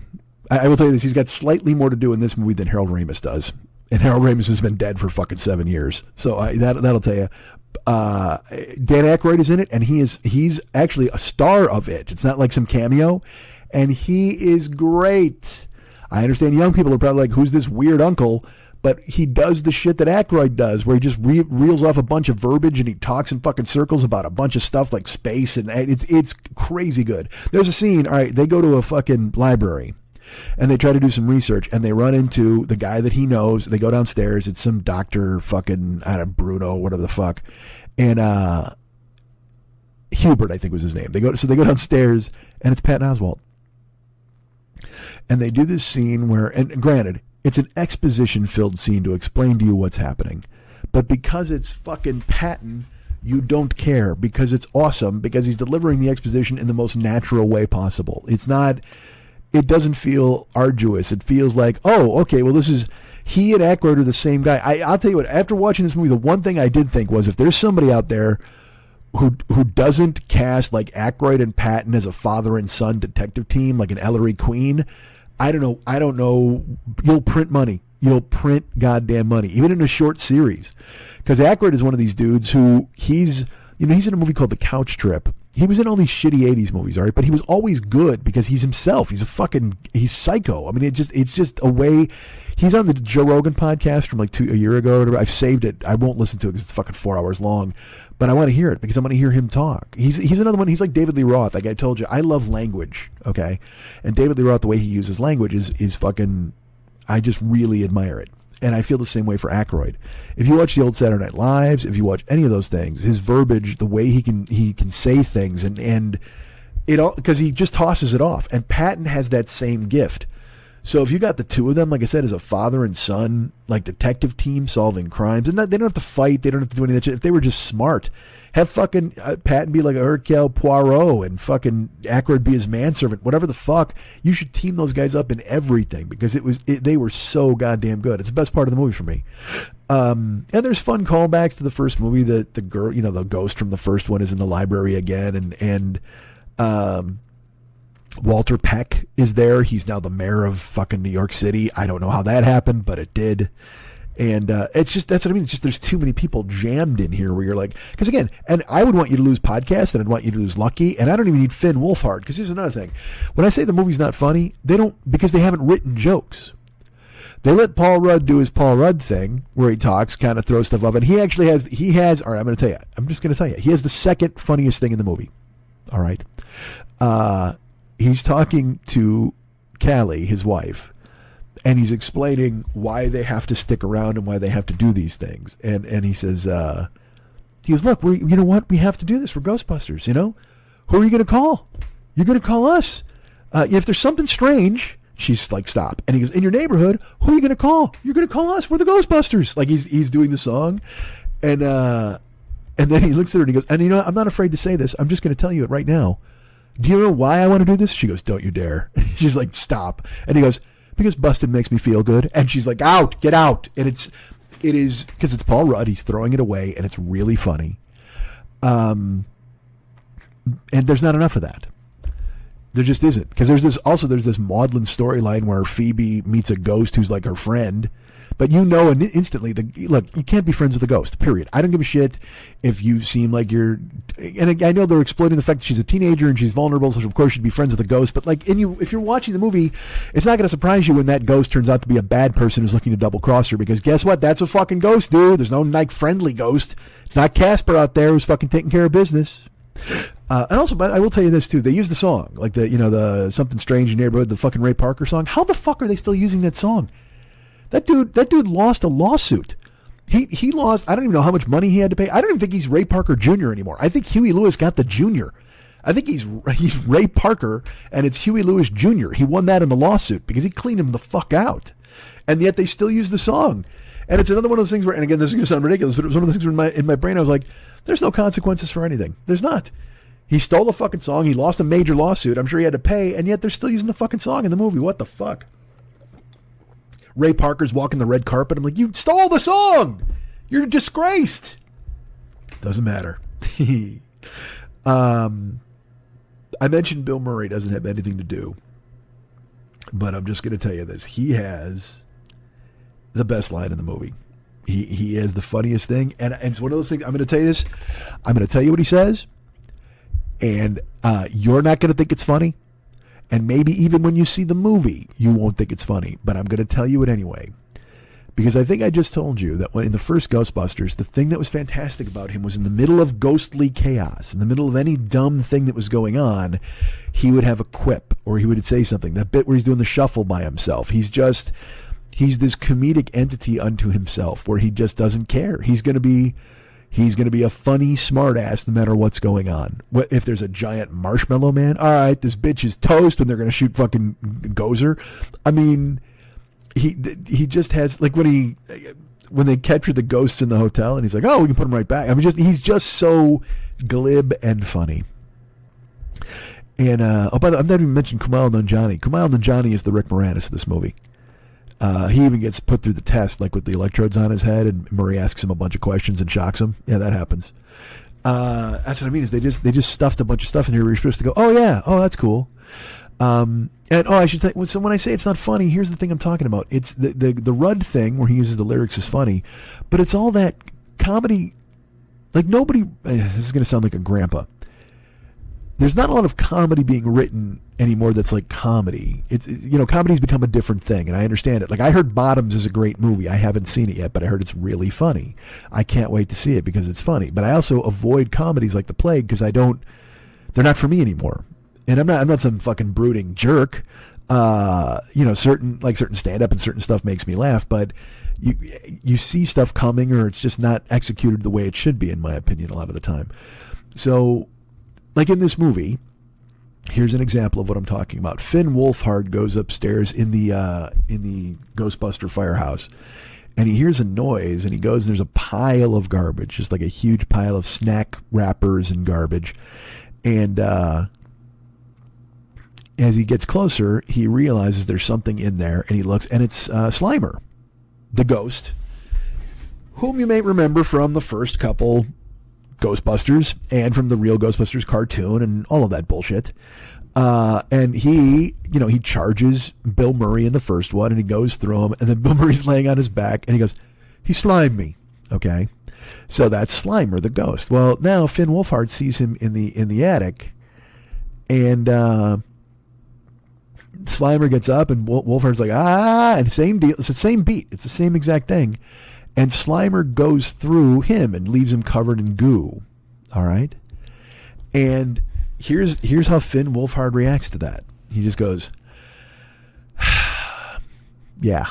I will tell you this, he's got slightly more to do in this movie than Harold Ramis does. And Harold Ramis has been dead for fucking 7 years. So that'll tell you. Dan Aykroyd is in it, and he's actually a star of it. It's not like some cameo. And he is great. I understand young people are probably like, who's this weird uncle? But he does the shit that Aykroyd does, where he just reels off a bunch of verbiage and he talks in fucking circles about a bunch of stuff like space, and it's crazy good. There's a scene, all right, they go to a fucking library and they try to do some research, and they run into the guy that he knows. They go downstairs. It's some doctor fucking, I don't know, Bruno, whatever the fuck. And Hubert, I think was his name. They go downstairs, and it's Patton Oswalt. And they do this scene where, and granted, it's an exposition-filled scene to explain to you what's happening. But because it's fucking Patton, you don't care, because it's awesome, because he's delivering the exposition in the most natural way possible. It doesn't feel arduous. It feels like, oh, okay, well, he and Aykroyd are the same guy. I'll tell you what, after watching this movie, the one thing I did think was, if there's somebody out there who doesn't cast like Aykroyd and Patton as a father and son detective team, like an Ellery Queen, I don't know. You'll print money. You'll print goddamn money, even in a short series. Because Aykroyd is one of these dudes who he's in a movie called The Couch Trip. He was in all these shitty 80s movies, all right? But he was always good because he's himself. He's psycho. I mean, it's just a way. He's on the Joe Rogan podcast from like a year ago or whatever. I've saved it. I won't listen to it because it's fucking 4 hours long. But I want to hear it because I want to hear him talk. He's another one. He's like David Lee Roth. Like I told you, I love language, okay? And David Lee Roth, the way he uses language is fucking, I just really admire it. And I feel the same way for Aykroyd. If you watch the old Saturday Night Lives, if you watch any of those things, his verbiage, the way he can say things, and it all, because he just tosses it off. And Patton has that same gift. So if you got the two of them, like I said, as a father and son, like detective team solving crimes, and they don't have to fight, they don't have to do any of that shit. If they were just smart, have fucking Patton be like a Hercule Poirot and fucking Aykroyd be his manservant, whatever the fuck. You should team those guys up in everything because they were so goddamn good. It's the best part of the movie for me. And there's fun callbacks to the first movie. The girl, the ghost from the first one is in the library again, and Walter Peck is there. He's now the mayor of fucking New York City. I don't know how that happened, but it did. And it's just, that's what I mean. It's just, there's too many people jammed in here where you're like, because again, and I would want you to lose Podcast, and I'd want you to lose Lucky, and I don't even need Finn Wolfhard, because here's another thing. When I say the movie's not funny, because they haven't written jokes. They let Paul Rudd do his Paul Rudd thing, where he talks, kind of throws stuff up, and he has, all right, I'm just going to tell you, he has the second funniest thing in the movie. All right. He's talking to Callie, his wife, and he's explaining why they have to stick around and why they have to do these things. And he says, he goes, look, you know what? We have to do this. We're Ghostbusters, Who are you going to call? You're going to call us. If there's something strange, she's like, stop. And he goes, in your neighborhood, who are you going to call? You're going to call us. We're the Ghostbusters. Like he's doing the song. And then he looks at her and he goes, and I'm not afraid to say this. I'm just going to tell you it right now. Do you know why I want to do this? She goes, don't you dare. She's like, stop. And he goes, because busted makes me feel good. And she's like, get out. And it is because it's Paul Rudd. He's throwing it away, and it's really funny. And there's not enough of that. There just isn't. Because there's this maudlin storyline where Phoebe meets a ghost who's like her friend. But instantly, look, you can't be friends with a ghost, period. I don't give a shit if you seem like you're... And I know they're exploiting the fact that she's a teenager and she's vulnerable, so of course she'd be friends with a ghost. But if you're watching the movie, it's not going to surprise you when that ghost turns out to be a bad person who's looking to double-cross her, because guess what? That's a fucking ghost, dude. There's no, friendly ghost. It's not Casper out there who's fucking taking care of business. And also, I will tell you this, too. They use the song, like the Something Strange in Neighborhood, the fucking Ray Parker song. How the fuck are they still using that song? That dude lost a lawsuit. He lost, I don't even know how much money he had to pay. I don't even think he's Ray Parker Jr. anymore. I think Huey Lewis got the Jr. I think he's Ray Parker, and it's Huey Lewis Jr. He won that in the lawsuit because he cleaned him the fuck out. And yet they still use the song. And it's another one of those things where, and again, this is going to sound ridiculous, but it was one of the things where in my brain I was like, there's no consequences for anything. There's not. He stole the fucking song. He lost a major lawsuit. I'm sure he had to pay, and yet they're still using the fucking song in the movie. What the fuck? Ray Parker's walking the red carpet. I'm like, you stole the song. You're disgraced. Doesn't matter. I mentioned Bill Murray doesn't have anything to do, but I'm just going to tell you this. He has the best line in the movie. He has the funniest thing, and it's one of those things. I'm going to tell you this. I'm going to tell you what he says, and you're not going to think it's funny, and maybe even when you see the movie, you won't think it's funny, but I'm going to tell you it anyway. Because I think I just told you that when in the first Ghostbusters, the thing that was fantastic about him was in the middle of ghostly chaos, in the middle of any dumb thing that was going on, he would have a quip or he would say something. That bit where he's doing the shuffle by himself. He's this comedic entity unto himself where he just doesn't care. He's going to be a funny smartass no matter what's going on. If there's a giant marshmallow man, all right, this bitch is toast and they're going to shoot fucking Gozer. I mean, he just has, like when they capture the ghosts in the hotel and he's like, oh, we can put them right back. I mean, he's just so glib and funny. And by the way, I've not even mentioned Kumail Nanjiani. Kumail Nanjiani is the Rick Moranis of this movie. He even gets put through the test, like with the electrodes on his head, and Murray asks him a bunch of questions and shocks him. Yeah, that happens. That's what I mean. Is they just stuffed a bunch of stuff in here. You're supposed to go, oh yeah, oh that's cool. I should say, so when I say it's not funny, here's the thing I'm talking about. It's the Rudd thing where he uses the lyrics is funny, but it's all that comedy. Like nobody. This is going to sound like a grandpa. There's not a lot of comedy being written anymore that's like comedy. Comedy's become a different thing, and I understand it. Like, I heard Bottoms is a great movie. I haven't seen it yet, but I heard it's really funny. I can't wait to see it because it's funny. But I also avoid comedies like The Plague because they're not for me anymore. And I'm not some fucking brooding jerk. Certain stand-up and certain stuff makes me laugh, but you see stuff coming or it's just not executed the way it should be, in my opinion, a lot of the time. So, like in this movie, here's an example of what I'm talking about. Finn Wolfhard goes upstairs in the Ghostbuster firehouse, and he hears a noise, and he goes, and there's a pile of garbage, just like a huge pile of snack wrappers and garbage. And as he gets closer, he realizes there's something in there, and he looks, and it's Slimer, the ghost, whom you may remember from the first couple Ghostbusters and from the real Ghostbusters cartoon and all of that bullshit. And he charges Bill Murray in the first one, and he goes through him, and then Bill Murray's laying on his back, and he goes, he slimed me. Okay. So that's Slimer, the ghost. Well, now Finn Wolfhard sees him in the attic, and Slimer gets up, and Wolfhard's like, and same deal. It's the same beat. It's the same exact thing. And Slimer goes through him and leaves him covered in goo. All right? And here's how Finn Wolfhard reacts to that. He just goes, yeah.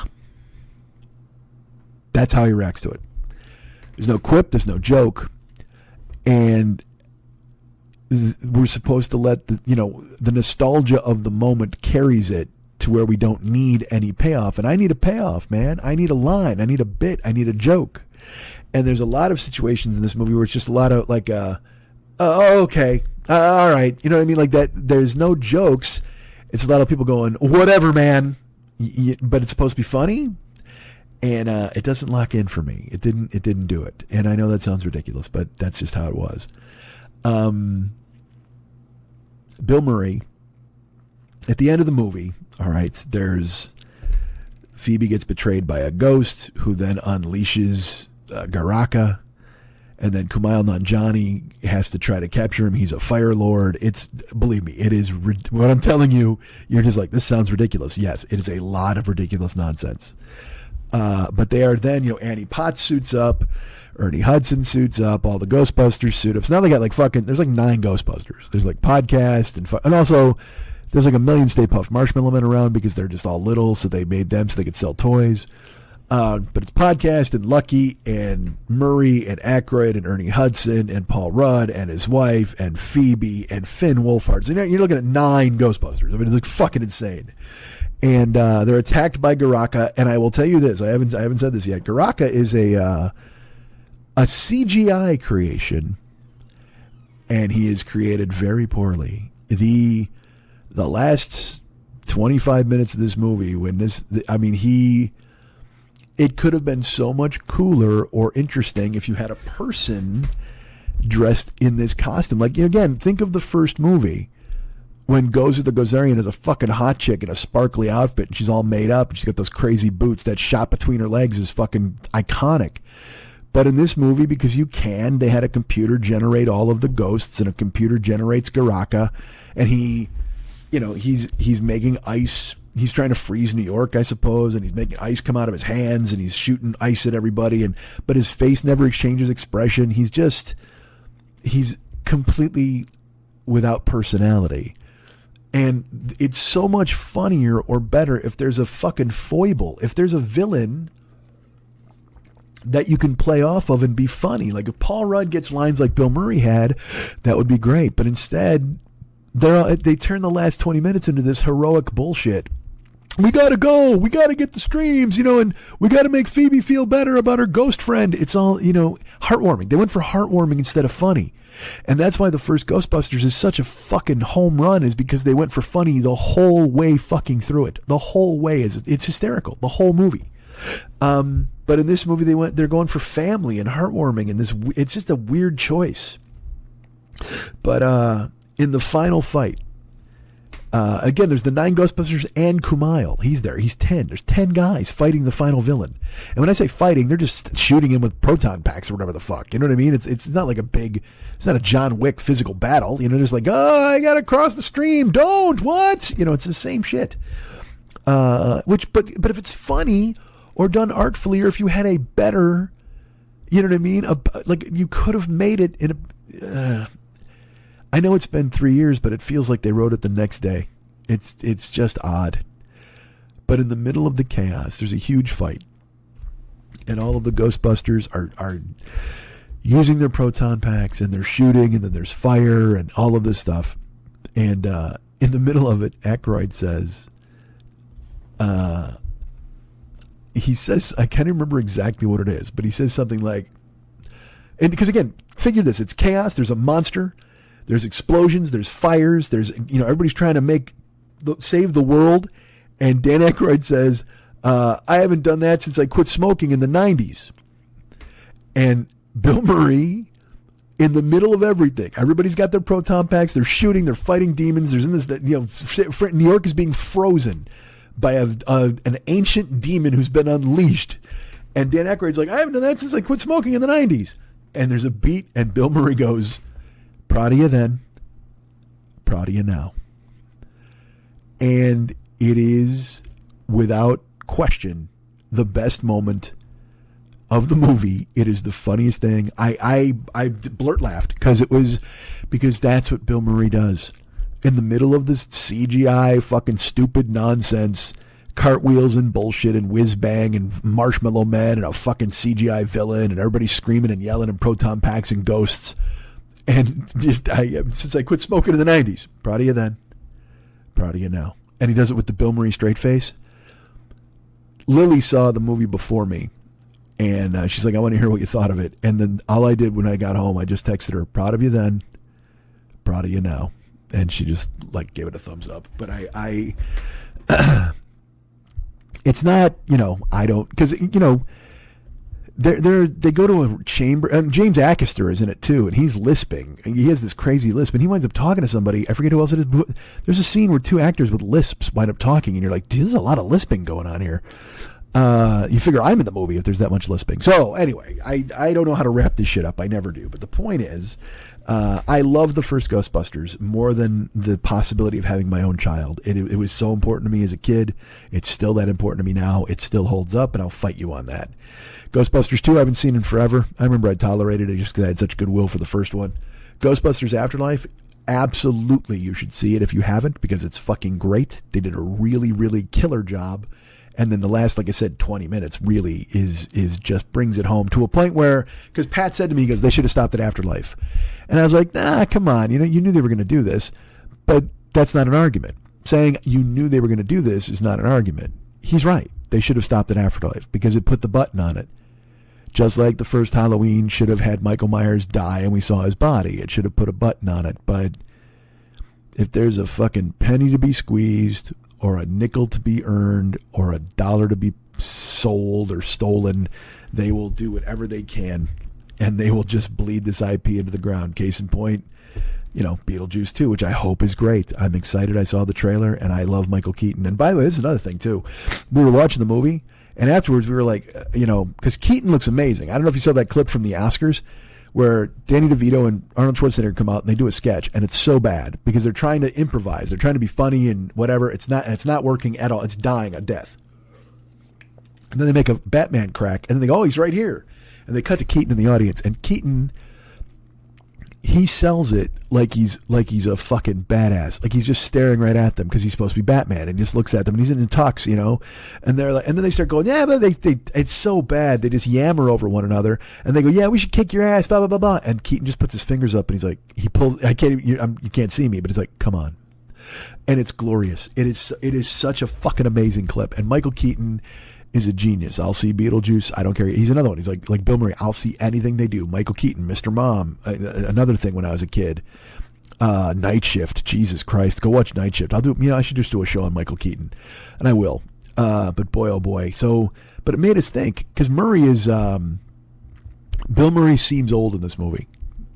That's how he reacts to it. There's no quip. There's no joke. And we're supposed to let the nostalgia of the moment carries it to where we don't need any payoff. And I need a payoff, man. I need a line. I need a bit. I need a joke. And there's a lot of situations in this movie where it's just a lot of like, okay, all right. You know what I mean? Like that. There's no jokes. It's a lot of people going, whatever, man. But it's supposed to be funny. And it doesn't lock in for me. It didn't do it. And I know that sounds ridiculous, but that's just how it was. Bill Murray, at the end of the movie, all right, there's Phoebe gets betrayed by a ghost who then unleashes Garaka, and then Kumail Nanjiani has to try to capture him. He's a fire lord. Believe me, it is what I'm telling you. You're just like, this sounds ridiculous. Yes, it is a lot of ridiculous nonsense. But they are then, Annie Potts suits up, Ernie Hudson suits up, all the Ghostbusters suit up. So now they got there's like 9 Ghostbusters. There's like podcast and also there's like a million Stay Puft Marshmallow Men around because they're just all little, so they made them so they could sell toys. But it's Podcast and Lucky and Murray and Aykroyd and Ernie Hudson and Paul Rudd and his wife and Phoebe and Finn Wolfhard. So you're looking at 9 Ghostbusters. I mean, it's like fucking insane. And they're attacked by Garaka. And I will tell you this: I haven't said this yet. Garaka is a CGI creation and he is created very poorly. The last 25 minutes of this movie, it could have been so much cooler or interesting if you had a person dressed in this costume. Like, again, think of the first movie when Gozer the Gozerian is a fucking hot chick in a sparkly outfit and she's all made up and she's got those crazy boots. That shot between her legs is fucking iconic. But in this movie, because they had a computer generate all of the ghosts, and a computer generates Garaka, and he's making ice. He's trying to freeze New York, I suppose, and he's making ice come out of his hands, and he's shooting ice at everybody, but his face never exchanges expression. He's completely without personality. And it's so much funnier or better if there's a fucking foible, if there's a villain that you can play off of and be funny. Like if Paul Rudd gets lines like Bill Murray had, that would be great. But instead, they turn the last 20 minutes into this heroic bullshit. We gotta go. We gotta get the streams, and we gotta make Phoebe feel better about her ghost friend. It's all, heartwarming. They went for heartwarming instead of funny. And that's why the first Ghostbusters is such a fucking home run, is because they went for funny the whole way fucking through it. The whole way it's hysterical. The whole movie. But in this movie, they're going for family and heartwarming, and it's just a weird choice. But in the final fight, again, there's the 9 Ghostbusters and Kumail. He's there. He's 10. There's 10 guys fighting the final villain. And when I say fighting, they're just shooting him with proton packs or whatever the fuck. You know what I mean? It's not like it's not a John Wick physical battle. Just like, oh, I gotta cross the stream. Don't. What? It's the same shit. But if it's funny or done artfully, or if you had a better, you know what I mean? Like you could have made it in a. I know it's been 3 years, but it feels like they wrote it the next day. It's just odd. But in the middle of the chaos, there's a huge fight, and all of the Ghostbusters are using their proton packs, and they're shooting, and then there's fire and all of this stuff. And in the middle of it, Aykroyd says, he says, I can't remember exactly what it is, but he says something like, and because again, figure this, it's chaos, there's a monster, there's explosions, there's fires, there's, everybody's trying to save the world, and Dan Aykroyd says, I haven't done that since I quit smoking in the 90s. And Bill Murray, in the middle of everything, everybody's got their proton packs, they're shooting, they're fighting demons, there's in this, New York is being frozen by an ancient demon who's been unleashed. And Dan Aykroyd's like, I haven't done that since I quit smoking in the 90s. And there's a beat, and Bill Murray goes, proud of you then, proud of you now. And it is, without question, the best moment of the movie. It is the funniest thing. I blurt laughed because that's what Bill Murray does. In the middle of this CGI fucking stupid nonsense, cartwheels and bullshit and whiz bang and marshmallow men and a fucking CGI villain and everybody screaming and yelling and proton packs and ghosts. And since I quit smoking in the 90s, proud of you then, proud of you now. And he does it with the Bill Murray straight face. Lily saw the movie before me, and she's like, I want to hear what you thought of it. And then all I did when I got home, I just texted her, proud of you then, proud of you now. And she just gave it a thumbs up. But I it's not, I don't, because, they go to a chamber, and James Acaster is in it too, and he's lisping. He has this crazy lisp, and he winds up talking to somebody. I forget who else it is. But there's a scene where 2 actors with lisps wind up talking, and you're like, dude, there's a lot of lisping going on here. You figure I'm in the movie if there's that much lisping. So anyway, I don't know how to wrap this shit up. I never do. But the point is, I love the first Ghostbusters more than the possibility of having my own child. It was so important to me as a kid. It's still that important to me now. It still holds up, and I'll fight you on that. Ghostbusters 2, I haven't seen in forever. I remember I tolerated it just because I had such goodwill for the first one. Ghostbusters Afterlife, absolutely you should see it if you haven't, because it's fucking great. They did a really, really killer job. And then the last, like I said, 20 minutes really is just brings it home to a point where, because Pat said to me, he goes, they should have stopped at Afterlife. And I was like, nah, come on. You knew they were going to do this. But that's not an argument. Saying you knew they were going to do this is not an argument. He's right. They should have stopped at Afterlife because it put the button on it. Just like the first Halloween should have had Michael Myers die and we saw his body. It should have put a button on it. But if there's a fucking penny to be squeezed or a nickel to be earned or a dollar to be sold or stolen, they will do whatever they can, and they will just bleed this IP into the ground. Case in point, Beetlejuice 2, which I hope is great. I'm excited. I saw the trailer, and I love Michael Keaton. And by the way, this is another thing, too. We were watching the movie, and afterwards we were like, because Keaton looks amazing. I don't know if you saw that clip from the Oscars where Danny DeVito and Arnold Schwarzenegger come out and they do a sketch, and it's so bad because they're trying to improvise. They're trying to be funny and whatever. It's not working at all. It's dying a death. And then they make a Batman crack, and then they go, oh, he's right here. And they cut to Keaton in the audience, and Keaton, he sells it like he's a fucking badass. Like he's just staring right at them because he's supposed to be Batman, and just looks at them, and he's in a tux, and they're like, and then they start going, yeah, but they it's so bad. They just yammer over one another, and they go, yeah, we should kick your ass, blah blah blah blah. And Keaton just puts his fingers up, and he's like, he pulls. I can't even, you can't see me, but it's like, come on, and it's glorious. It is such a fucking amazing clip, and Michael Keaton is a genius. I'll see Beetlejuice. I don't care. He's another one. He's like Bill Murray. I'll see anything they do. Michael Keaton, Mr. Mom. Another thing when I was a kid. Night Shift. Jesus Christ. Go watch Night Shift. I'll do. I should just do a show on Michael Keaton, and I will. But boy, oh boy. But it made us think because Murray is. Bill Murray seems old in this movie.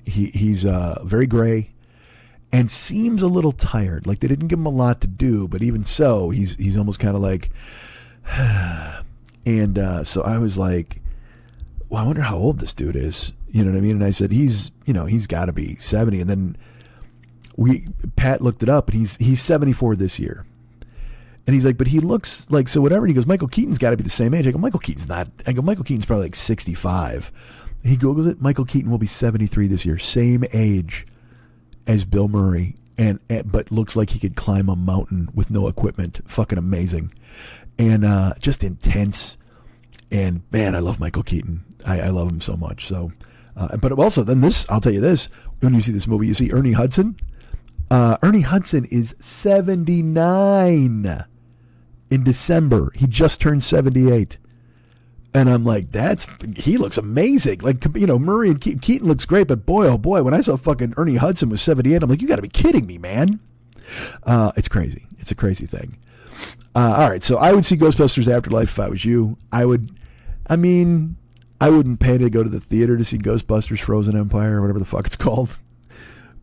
He's very gray, and seems a little tired. Like they didn't give him a lot to do, but even so, he's almost kind of like. And so I was like, well, I wonder how old this dude is. You know what I mean? And I said, he's got to be 70. And then Pat looked it up, and he's 74 this year. And he's like, but he looks like, so whatever. And he goes, Michael Keaton's got to be the same age. I go, Michael Keaton's not. I go, Michael Keaton's probably like 65. He Googles it. Michael Keaton will be 73 this year. Same age as Bill Murray. But looks like he could climb a mountain with no equipment. Fucking amazing. And just intense, and man, I love Michael Keaton. I love him so much. So, but also then this, I'll tell you this: when you see this movie, you see Ernie Hudson. Ernie Hudson is 79 in December. He just turned 78, and I'm like, he looks amazing. Like Murray and Keaton looks great, but boy, oh boy, when I saw fucking Ernie Hudson was 78, I'm like, you got to be kidding me, man. It's crazy. It's a crazy thing. All right, so I would see Ghostbusters Afterlife if I was you. I wouldn't pay to go to the theater to see Ghostbusters Frozen Empire or whatever the fuck it's called.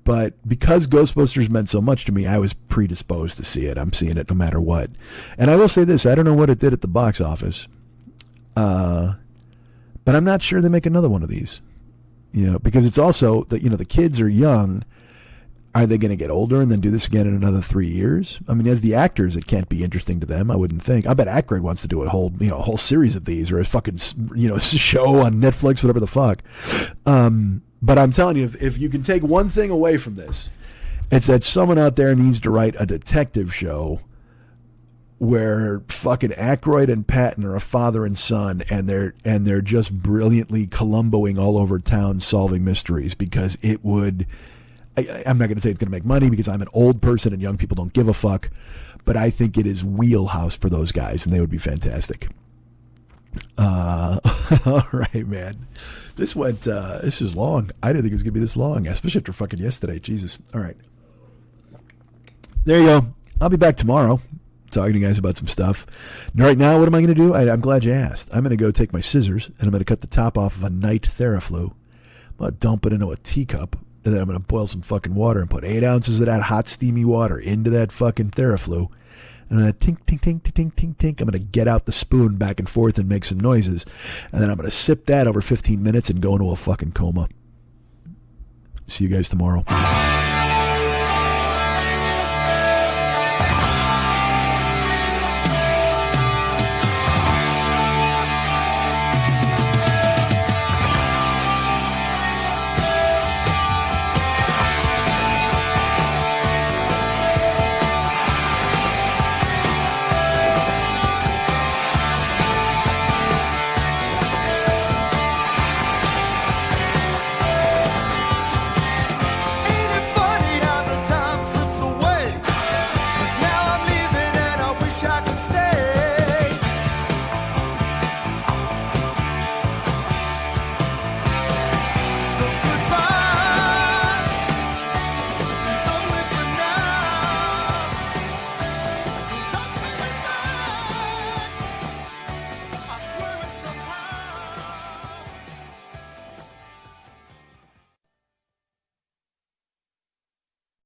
But because Ghostbusters meant so much to me, I was predisposed to see it. I'm seeing it no matter what. And I will say this, I don't know what it did at the box office. But I'm not sure they make another one of these. Because it's also that, the kids are young. Are they going to get older and then do this again in another 3 years? I mean, as the actors, it can't be interesting to them. I wouldn't think. I bet Aykroyd wants to do a whole series of these, or a fucking, show on Netflix, whatever the fuck. But I'm telling you, if you can take one thing away from this, it's that someone out there needs to write a detective show where fucking Aykroyd and Patton are a father and son, and they're just brilliantly Columboing all over town solving mysteries, because it would. I'm not going to say it's going to make money because I'm an old person and young people don't give a fuck, but I think it is wheelhouse for those guys, and they would be fantastic. All right, man. This is long. I didn't think it was going to be this long, especially after fucking yesterday. Jesus. All right. There you go. I'll be back tomorrow talking to you guys about some stuff. Right now, what am I going to do? I'm glad you asked. I'm going to go take my scissors, and I'm going to cut the top off of a night Theraflu. I'm going to dump it into a teacup. And then I'm going to boil some fucking water and put 8 ounces of that hot, steamy water into that fucking Theraflu. And I'm going to tink, tink, tink, tink, tink, tink. I'm going to get out the spoon back and forth and make some noises. And then I'm going to sip that over 15 minutes and go into a fucking coma. See you guys tomorrow.